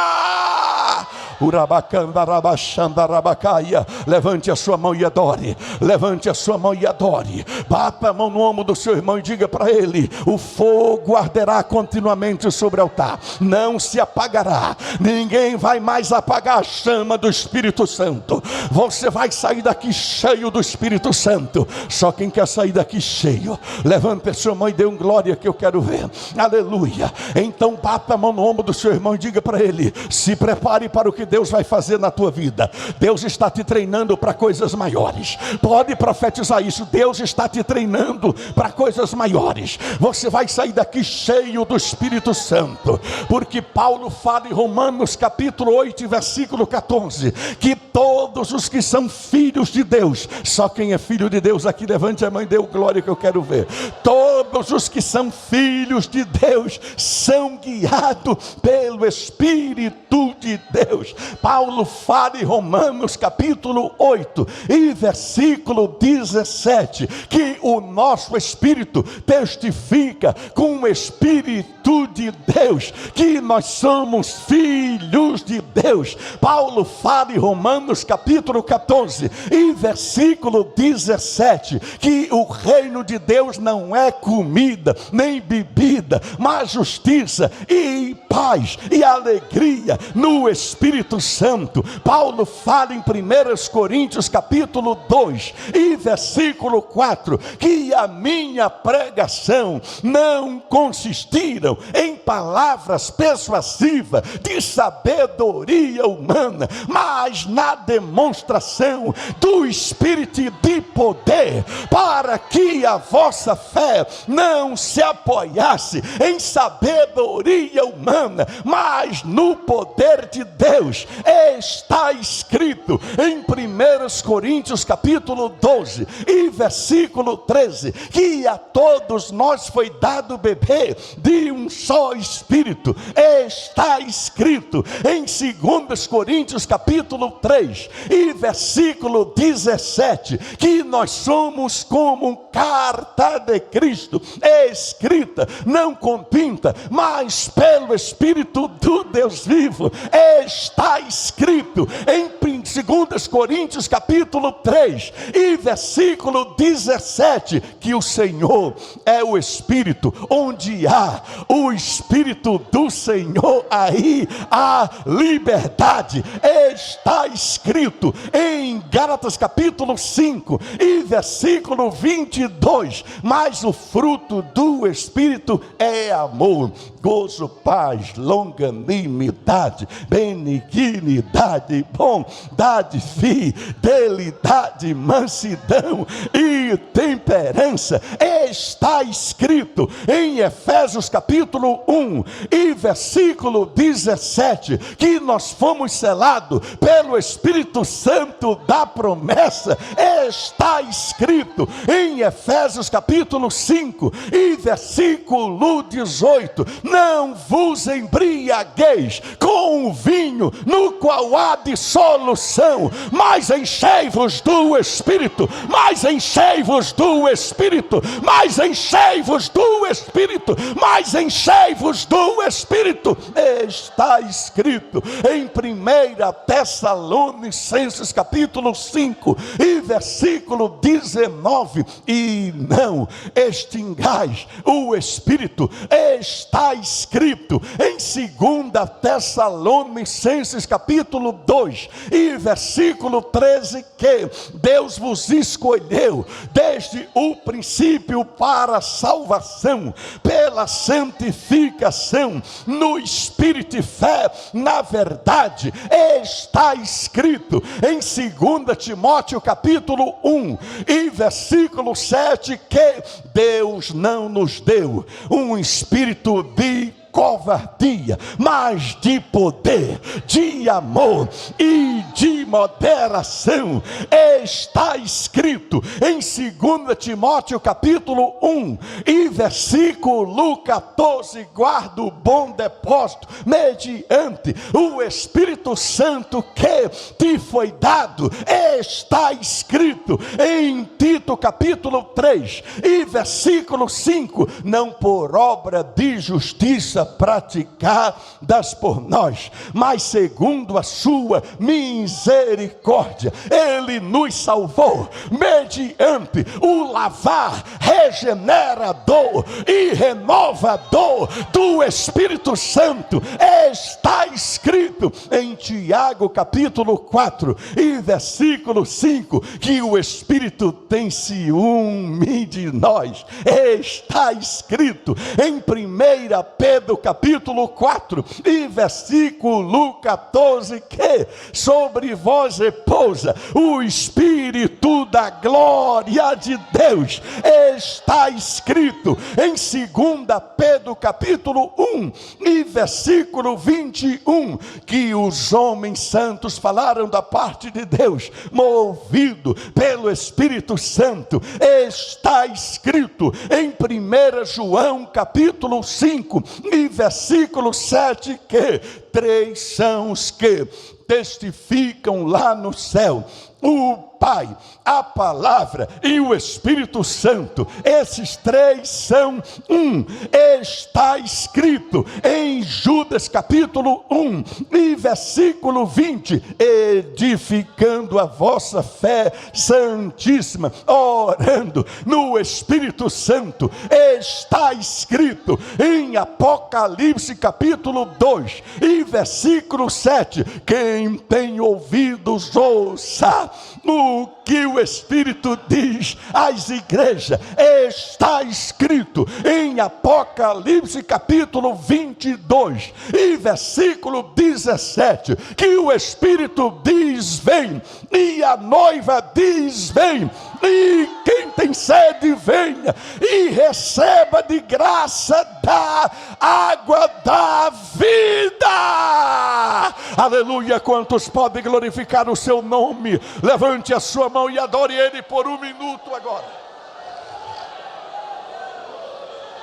Levante a sua mão e adore. Levante a sua mão e adore. Bata a mão no ombro do seu irmão e diga para ele: o fogo arderá continuamente sobre o altar, não se apagará. Ninguém vai mais apagar a chama do Espírito Santo. Você vai sair daqui cheio do Espírito Santo. Só quem quer sair daqui cheio, levante a sua mão e dê um glória que eu quero ver. Aleluia. Então bata a mão no ombro do seu irmão e diga para ele: se prepare para o que Deus vai fazer na tua vida. Deus está te treinando para coisas maiores. Pode profetizar isso. Deus está te treinando para coisas maiores. Você vai sair daqui cheio do Espírito Santo, porque Paulo fala em Romanos capítulo 8, versículo 14, que todos os que são filhos de Deus, só quem é filho de Deus aqui, levante a mão e dê glória que eu quero ver. Todos os que são filhos de Deus são guiados pelo Espírito de Deus. Paulo fala em Romanos capítulo 8 e versículo 17, que o nosso espírito testifica com o Espírito de Deus que nós somos filhos de Deus. Paulo fala em Romanos capítulo 14 e versículo 17, que o reino de Deus não é comida nem bebida, mas justiça e paz e alegria no Espírito Santo. Paulo fala em 1 Coríntios capítulo 2 e versículo 4, que a minha pregação não consistiram em palavras persuasivas de sabedoria humana, mas na demonstração do Espírito e de poder, para que a vossa fé não se apoiasse em sabedoria humana, mas no poder de Deus. Está escrito em 1 Coríntios capítulo 12 e versículo 13, que a todos nós foi dado beber de um só Espírito. Está escrito em 2 Coríntios capítulo 3 e versículo 17, que nós somos como carta de Cristo, escrita não com tinta, mas pelo Espírito do Deus vivo. Está escrito em 2 Coríntios capítulo 3 e versículo 17, que o Senhor é o Espírito. Onde há o Espírito do Senhor, aí há liberdade. Está escrito em Gálatas capítulo 5 e versículo 22, mas o fruto do Espírito é amor, gozo, paz, longanimidade, benignidade, bondade, fidelidade, mansidão e temperança. Está escrito em Efésios capítulo 1 e versículo 17, que nós fomos selados pelo Espírito Santo da promessa. Está escrito em Efésios capítulo 5 e versículo 18, não vos embriagueis com o vinho no qual há dissolução, mas enchei-vos do Espírito, mas enchei-vos do Espírito, mas enchei-vos do Espírito, mas enchei-vos do Espírito. Está escrito em 1 Tessalonicenses capítulo 5 e versículo 19, e não extingais o Espírito. Está escrito em 2 Tessalonicenses capítulo 2 e versículo 13, que Deus vos escolheu desde o princípio para a salvação, pela santificação no Espírito e fé na verdade. Está escrito em 2 Timóteo capítulo 1 e versículo 7, que Deus não nos deu um espírito de covardia, mas de poder, de amor e de moderação. Está escrito em 2 Timóteo capítulo 1 e versículo 14, guarda o bom depósito mediante o Espírito Santo que te foi dado. Está escrito em Tito capítulo 3 e versículo 5, não por obra de justiça praticadas por nós, mas segundo a sua misericórdia, Ele nos salvou mediante o lavar regenerador e renovador do Espírito Santo. Está escrito em Tiago capítulo 4 e versículo 5, que o Espírito tem ciúme de nós. Está escrito em 1 Pedro Pedro capítulo 4 e versículo 14, que sobre vós repousa o Espírito da glória de Deus. Está escrito em 2 Pedro capítulo 1 e versículo 21, que os homens santos falaram da parte de Deus, movido pelo Espírito Santo. Está escrito em 1 João capítulo 5 e versículo 7, que 3 são os que testificam lá no céu: o Pai, a Palavra e o Espírito Santo. Esses 3 são um. Está escrito em Judas capítulo 1 e versículo 20: edificando a vossa fé santíssima, orando no Espírito Santo. Está escrito em Apocalipse capítulo 2 e versículo 7: quem tem ouvidos ouça o que o Espírito diz às igrejas. Está escrito em Apocalipse capítulo 22 e versículo 17, que o Espírito diz: vem, e a noiva diz: vem, e quem tem sede venha e receba de graça da água da vida. Aleluia! Quantos podem glorificar o seu nome? Levante a sua mão e adore Ele por um minuto agora.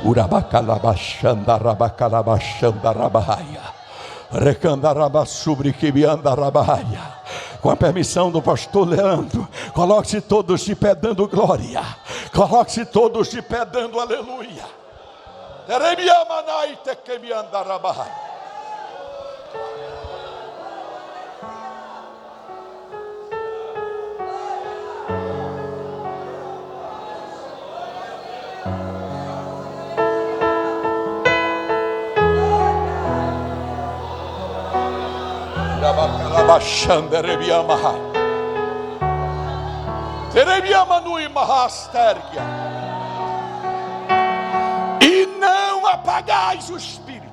Urabacalabachanda rabacalabachanda rabaia, recandarabassubri-quibianda rabaia. Com a permissão do pastor Leandro, coloque-se todos de pé dando glória, coloque-se todos de pé dando aleluia. Terebiamanaite-quibianda rabaia. E não apagais o Espírito.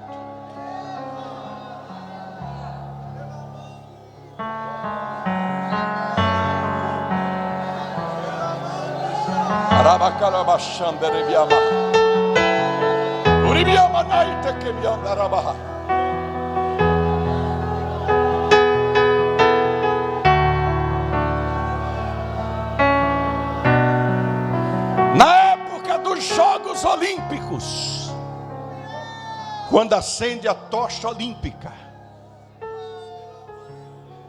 Jogos Olímpicos, quando acende a tocha olímpica,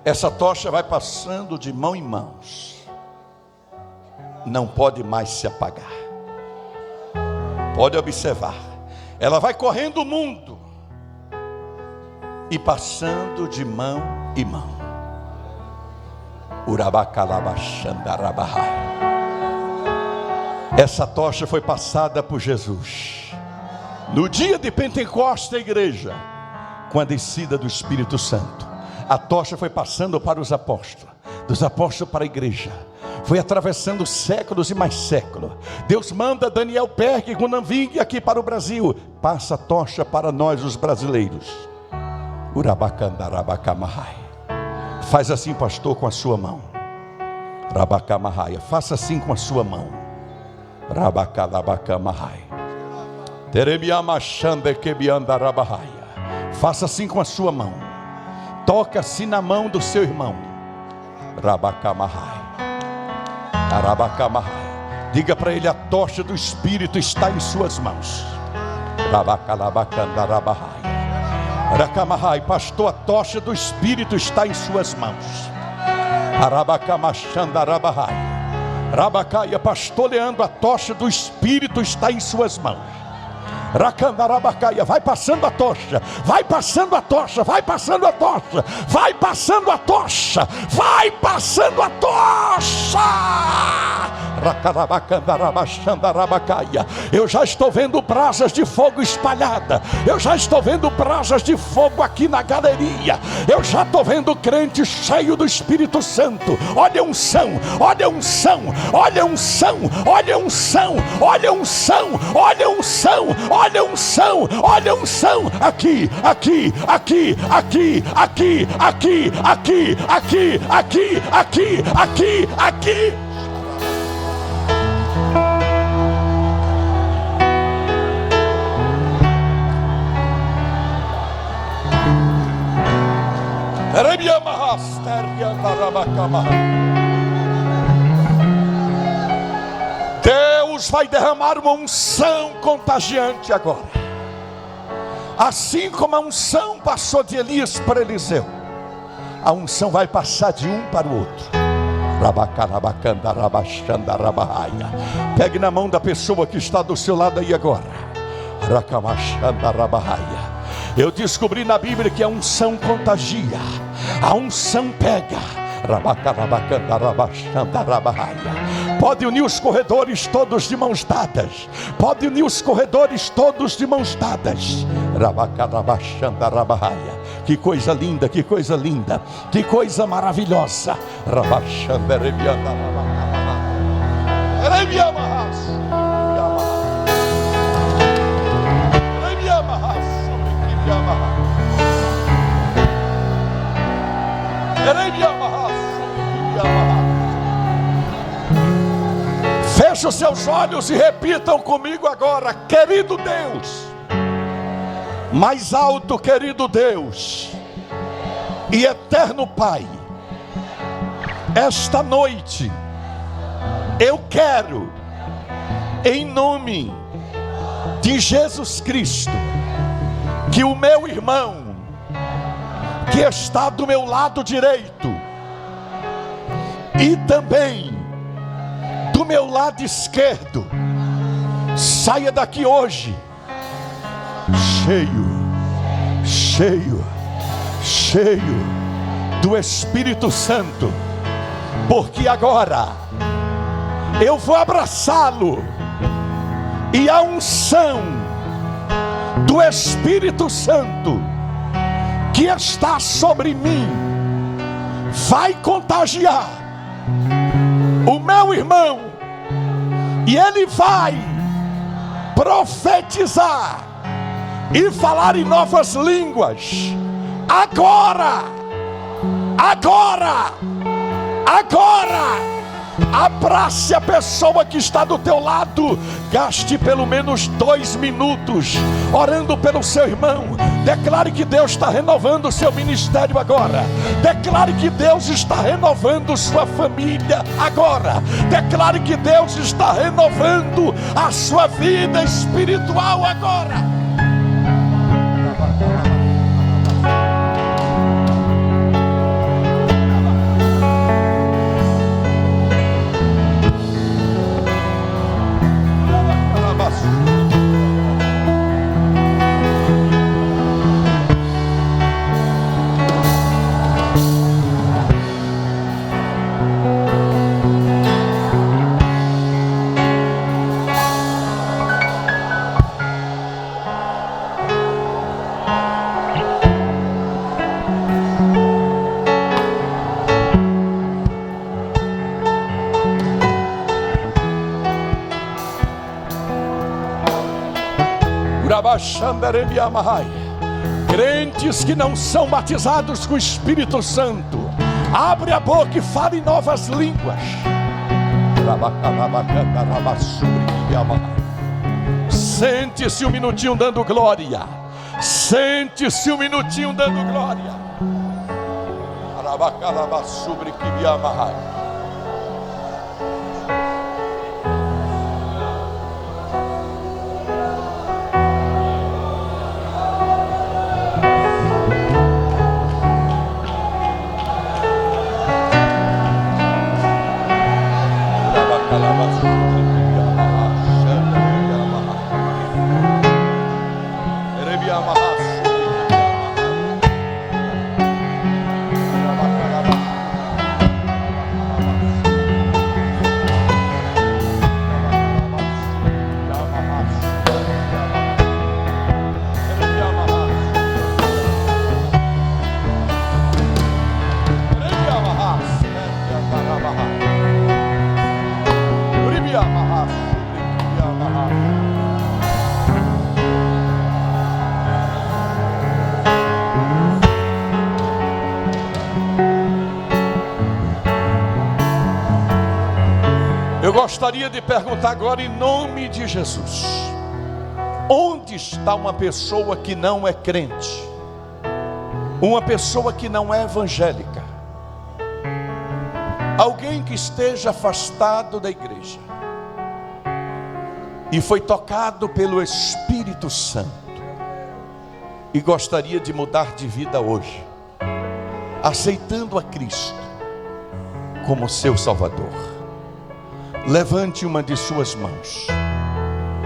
essa tocha vai passando de mão em mãos, não pode mais se apagar. Pode observar, ela vai correndo o mundo e passando de mão em mão. Urabacalabachandarabahai. Essa tocha foi passada por Jesus no dia de Pentecostes da igreja, com a descida do Espírito Santo. A tocha foi passando para os apóstolos, dos apóstolos para a igreja, foi atravessando séculos e mais séculos. Deus manda Daniel Perk quando vingue aqui para o Brasil, passa a tocha para nós os brasileiros. Urabacandarabacamahai. Faz assim, pastor, com a sua mão. Rabacamahai. Faça assim com a sua mão. Rabacalabacamahai. Terebiamachandequebiandarabahai. Faça assim com a sua mão. Toca assim na mão do seu irmão. Rabacamahai. Arabacamahai. Diga para ele: a tocha do Espírito está em suas mãos. Rabacalabacandarabahai. Aracamahai. Pastor, a tocha do Espírito está em suas mãos. Arabacamachandarabahai. Rabacaia, pastor Leandro, a tocha do Espírito está em suas mãos. Racandarabacaia, vai passando a tocha, vai passando a tocha, vai passando a tocha, vai passando a tocha, vai passando a tocha. Eu já estou vendo brasas de fogo espalhada. Eu já estou vendo brasas de fogo aqui na galeria. Eu já estou vendo crente cheio do Espírito Santo. Olha a unção, olha a unção, olha a unção, olha a unção, olha a unção, olha a unção, olha a unção, unção, olha a unção, aqui, aqui, aqui, aqui, aqui, aqui, aqui, aqui, aqui, aqui, aqui, aqui. Deus vai derramar uma unção contagiante agora. Assim como a unção passou de Elias para Eliseu, a unção vai passar de um para o outro. Pegue na mão da pessoa que está do seu lado aí agora. Eu descobri na Bíblia que a unção contagia, a unção pega. Pode unir os corredores todos de mãos dadas. Pode unir os corredores todos de mãos dadas. Que coisa linda, que coisa linda, que coisa maravilhosa. Feche os seus olhos e repitam comigo agora: querido Deus, mais alto, querido Deus e eterno Pai, esta noite eu quero, em nome de Jesus Cristo, que o meu irmão que está do meu lado direito e também do meu lado esquerdo saia daqui hoje cheio do Espírito Santo, porque agora eu vou abraçá-lo e a unção do Espírito Santo que está sobre mim vai contagiar o meu irmão, e ele vai profetizar e falar em novas línguas. Agora, abrace a pessoa que está do teu lado. Gaste pelo menos 2 minutos orando pelo seu irmão. Declare que Deus está renovando o seu ministério agora. Declare que Deus está renovando sua família agora. Declare que Deus está renovando a sua vida espiritual agora. Crentes que não são batizados com o Espírito Santo, abre a boca e fale em novas línguas. Sente-se um minutinho dando glória. Sente-se um minutinho dando glória. gostaria de perguntar agora, em nome de Jesus: onde está uma pessoa que não é crente? Uma pessoa que não é evangélica? Alguém que esteja afastado da igreja e foi tocado pelo Espírito Santo e gostaria de mudar de vida hoje, aceitando a Cristo como seu Salvador. Levante uma de suas mãos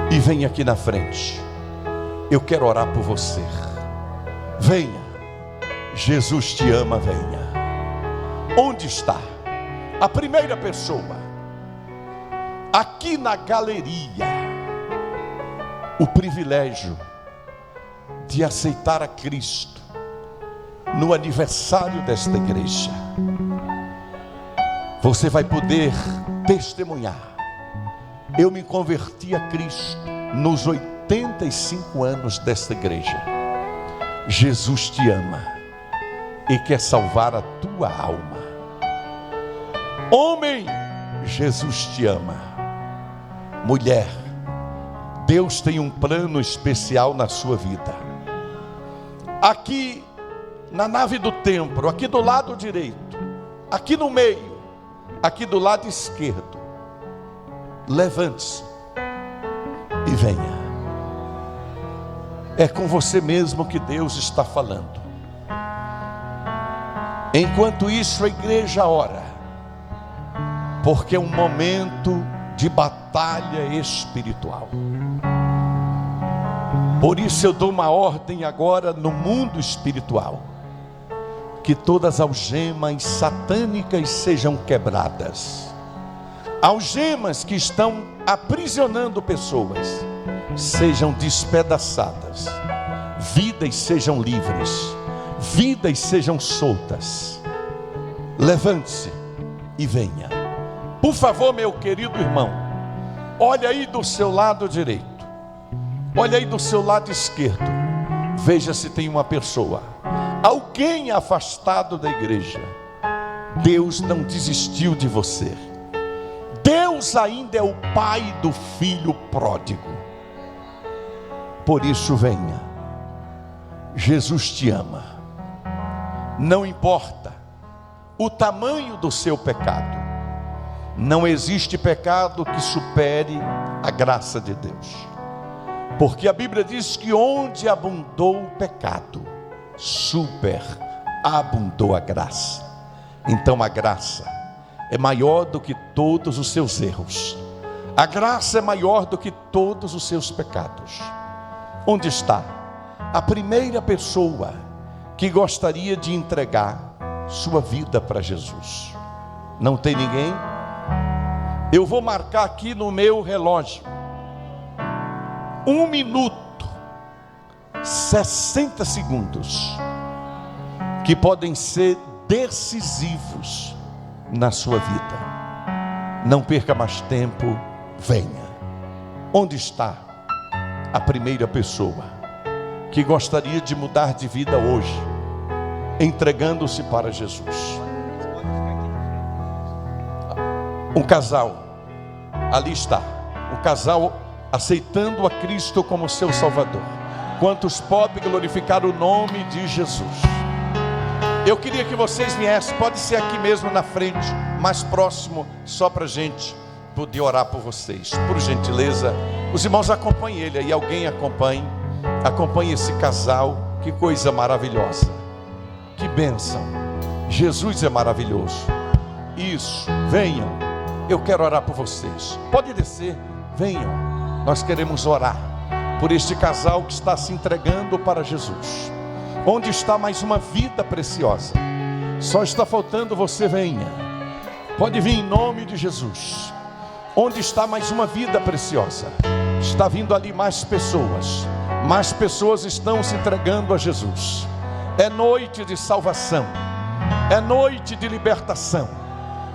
e venha aqui na frente. Eu quero orar por você. Venha. Jesus te ama, venha. Onde está a primeira pessoa? Aqui na galeria, o privilégio de aceitar a Cristo no aniversário desta igreja. Você vai poder testemunhar: eu me converti a Cristo nos 85 anos desta igreja. Jesus te ama e quer salvar a tua alma. Homem, Jesus te ama. Mulher, Deus tem um plano especial na sua vida. Aqui na nave do templo, aqui do lado direito, aqui no meio, aqui do lado esquerdo, levante-se e venha. É com você mesmo que Deus está falando. Enquanto isso, a igreja ora, porque é um momento de batalha espiritual. Por isso eu dou uma ordem agora no mundo espiritual: que todas as algemas satânicas sejam quebradas. Algemas que estão aprisionando pessoas sejam despedaçadas. Vidas sejam livres. Vidas sejam soltas. Levante-se e venha. Por favor, meu querido irmão, olha aí do seu lado direito, olha aí do seu lado esquerdo. Veja se tem uma pessoa, alguém afastado da igreja. Deus não desistiu de você. Deus ainda é o pai do filho pródigo. Por isso venha. Jesus te ama. Não importa o tamanho do seu pecado. Não existe pecado que supere a graça de Deus. Porque a Bíblia diz que onde abundou o pecado, superabundou a graça. Então a graça é maior do que todos os seus erros. A graça é maior do que todos os seus pecados. Onde está a primeira pessoa que gostaria de entregar sua vida para Jesus? Não tem ninguém? Eu vou marcar aqui no meu relógio 1 minuto 60 segundos que podem ser decisivos na sua vida. Não perca mais tempo, venha. Onde está a primeira pessoa que gostaria de mudar de vida hoje, entregando-se para Jesus? Um casal, ali está, um casal aceitando a Cristo como seu Salvador. Quantos podem glorificar o nome de Jesus? Eu queria que vocês viessem, pode ser aqui mesmo na frente, mais próximo, só para a gente poder orar por vocês. Por gentileza, os irmãos acompanhem ele aí, alguém acompanhe esse casal. Que coisa maravilhosa, que bênção. Jesus é maravilhoso. Isso, venham, eu quero orar por vocês. Pode descer, venham. Nós queremos orar por este casal que está se entregando para Jesus. Onde está mais uma vida preciosa? Só está faltando você, venha. Pode vir em nome de Jesus. Onde está mais uma vida preciosa? Está vindo ali mais pessoas. Mais pessoas estão se entregando a Jesus. É noite de salvação. É noite de libertação.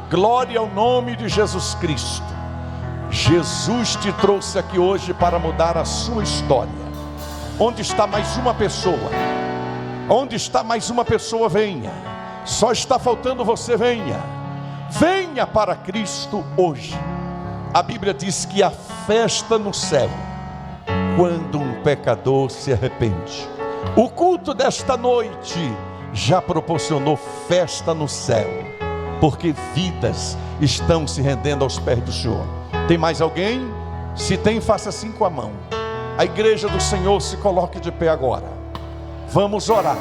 Glória ao nome de Jesus Cristo. Jesus te trouxe aqui hoje para mudar a sua história. Onde está mais uma pessoa? Onde está mais uma pessoa? Venha. Só está faltando você, venha. Venha para Cristo hoje. A Bíblia diz que há festa no céu quando um pecador se arrepende. O culto desta noite já proporcionou festa no céu, porque vidas estão se rendendo aos pés do Senhor. Tem mais alguém? Se tem, faça assim com a mão. A igreja do Senhor se coloque de pé agora. Vamos orar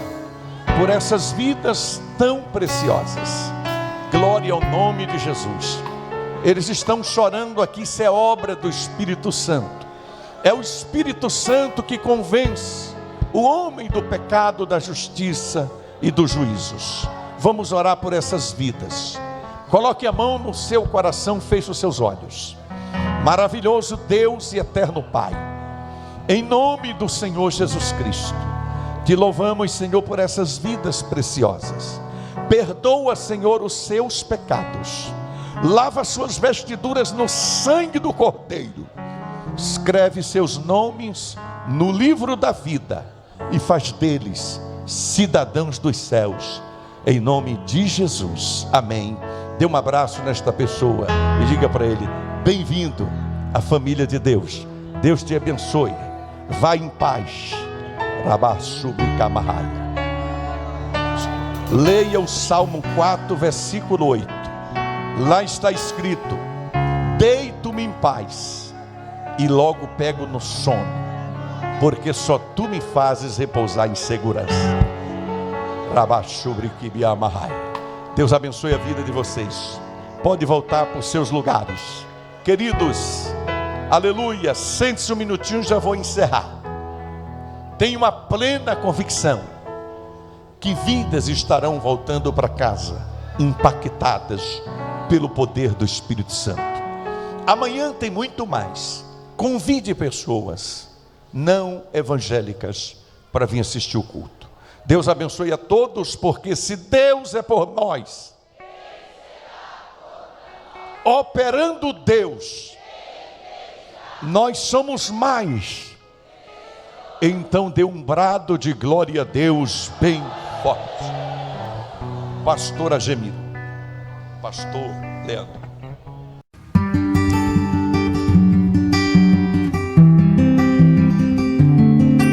por essas vidas tão preciosas. Glória ao nome de Jesus. Eles estão chorando aqui, isso é obra do Espírito Santo. É o Espírito Santo que convence o homem do pecado, da justiça e dos juízos. Vamos orar por essas vidas. Coloque a mão no seu coração, feche os seus olhos. Maravilhoso Deus e eterno Pai, em nome do Senhor Jesus Cristo, te louvamos, Senhor, por essas vidas preciosas. Perdoa, Senhor, os seus pecados. Lava suas vestiduras no sangue do Cordeiro. Escreve seus nomes no livro da vida e faz deles cidadãos dos céus, em nome de Jesus, amém. Dê um abraço nesta pessoa e diga para ele: bem-vindo à família de Deus. Deus te abençoe. Vá em paz. Leia o Salmo 4, versículo 8. Lá está escrito: deito-me em paz e logo pego no sono, porque só tu me fazes repousar em segurança. Deus abençoe a vida de vocês. Pode voltar para os seus lugares. Queridos, aleluia, sente-se um minutinho, já vou encerrar. Tenho uma plena convicção que vidas estarão voltando para casa, impactadas pelo poder do Espírito Santo. Amanhã tem muito mais. Convide pessoas não evangélicas para vir assistir o culto. Deus abençoe a todos, porque se Deus é por nós, operando Deus, nós somos mais. Então dê um brado de glória a Deus bem forte. Pastora Gemila, pastor Leandro.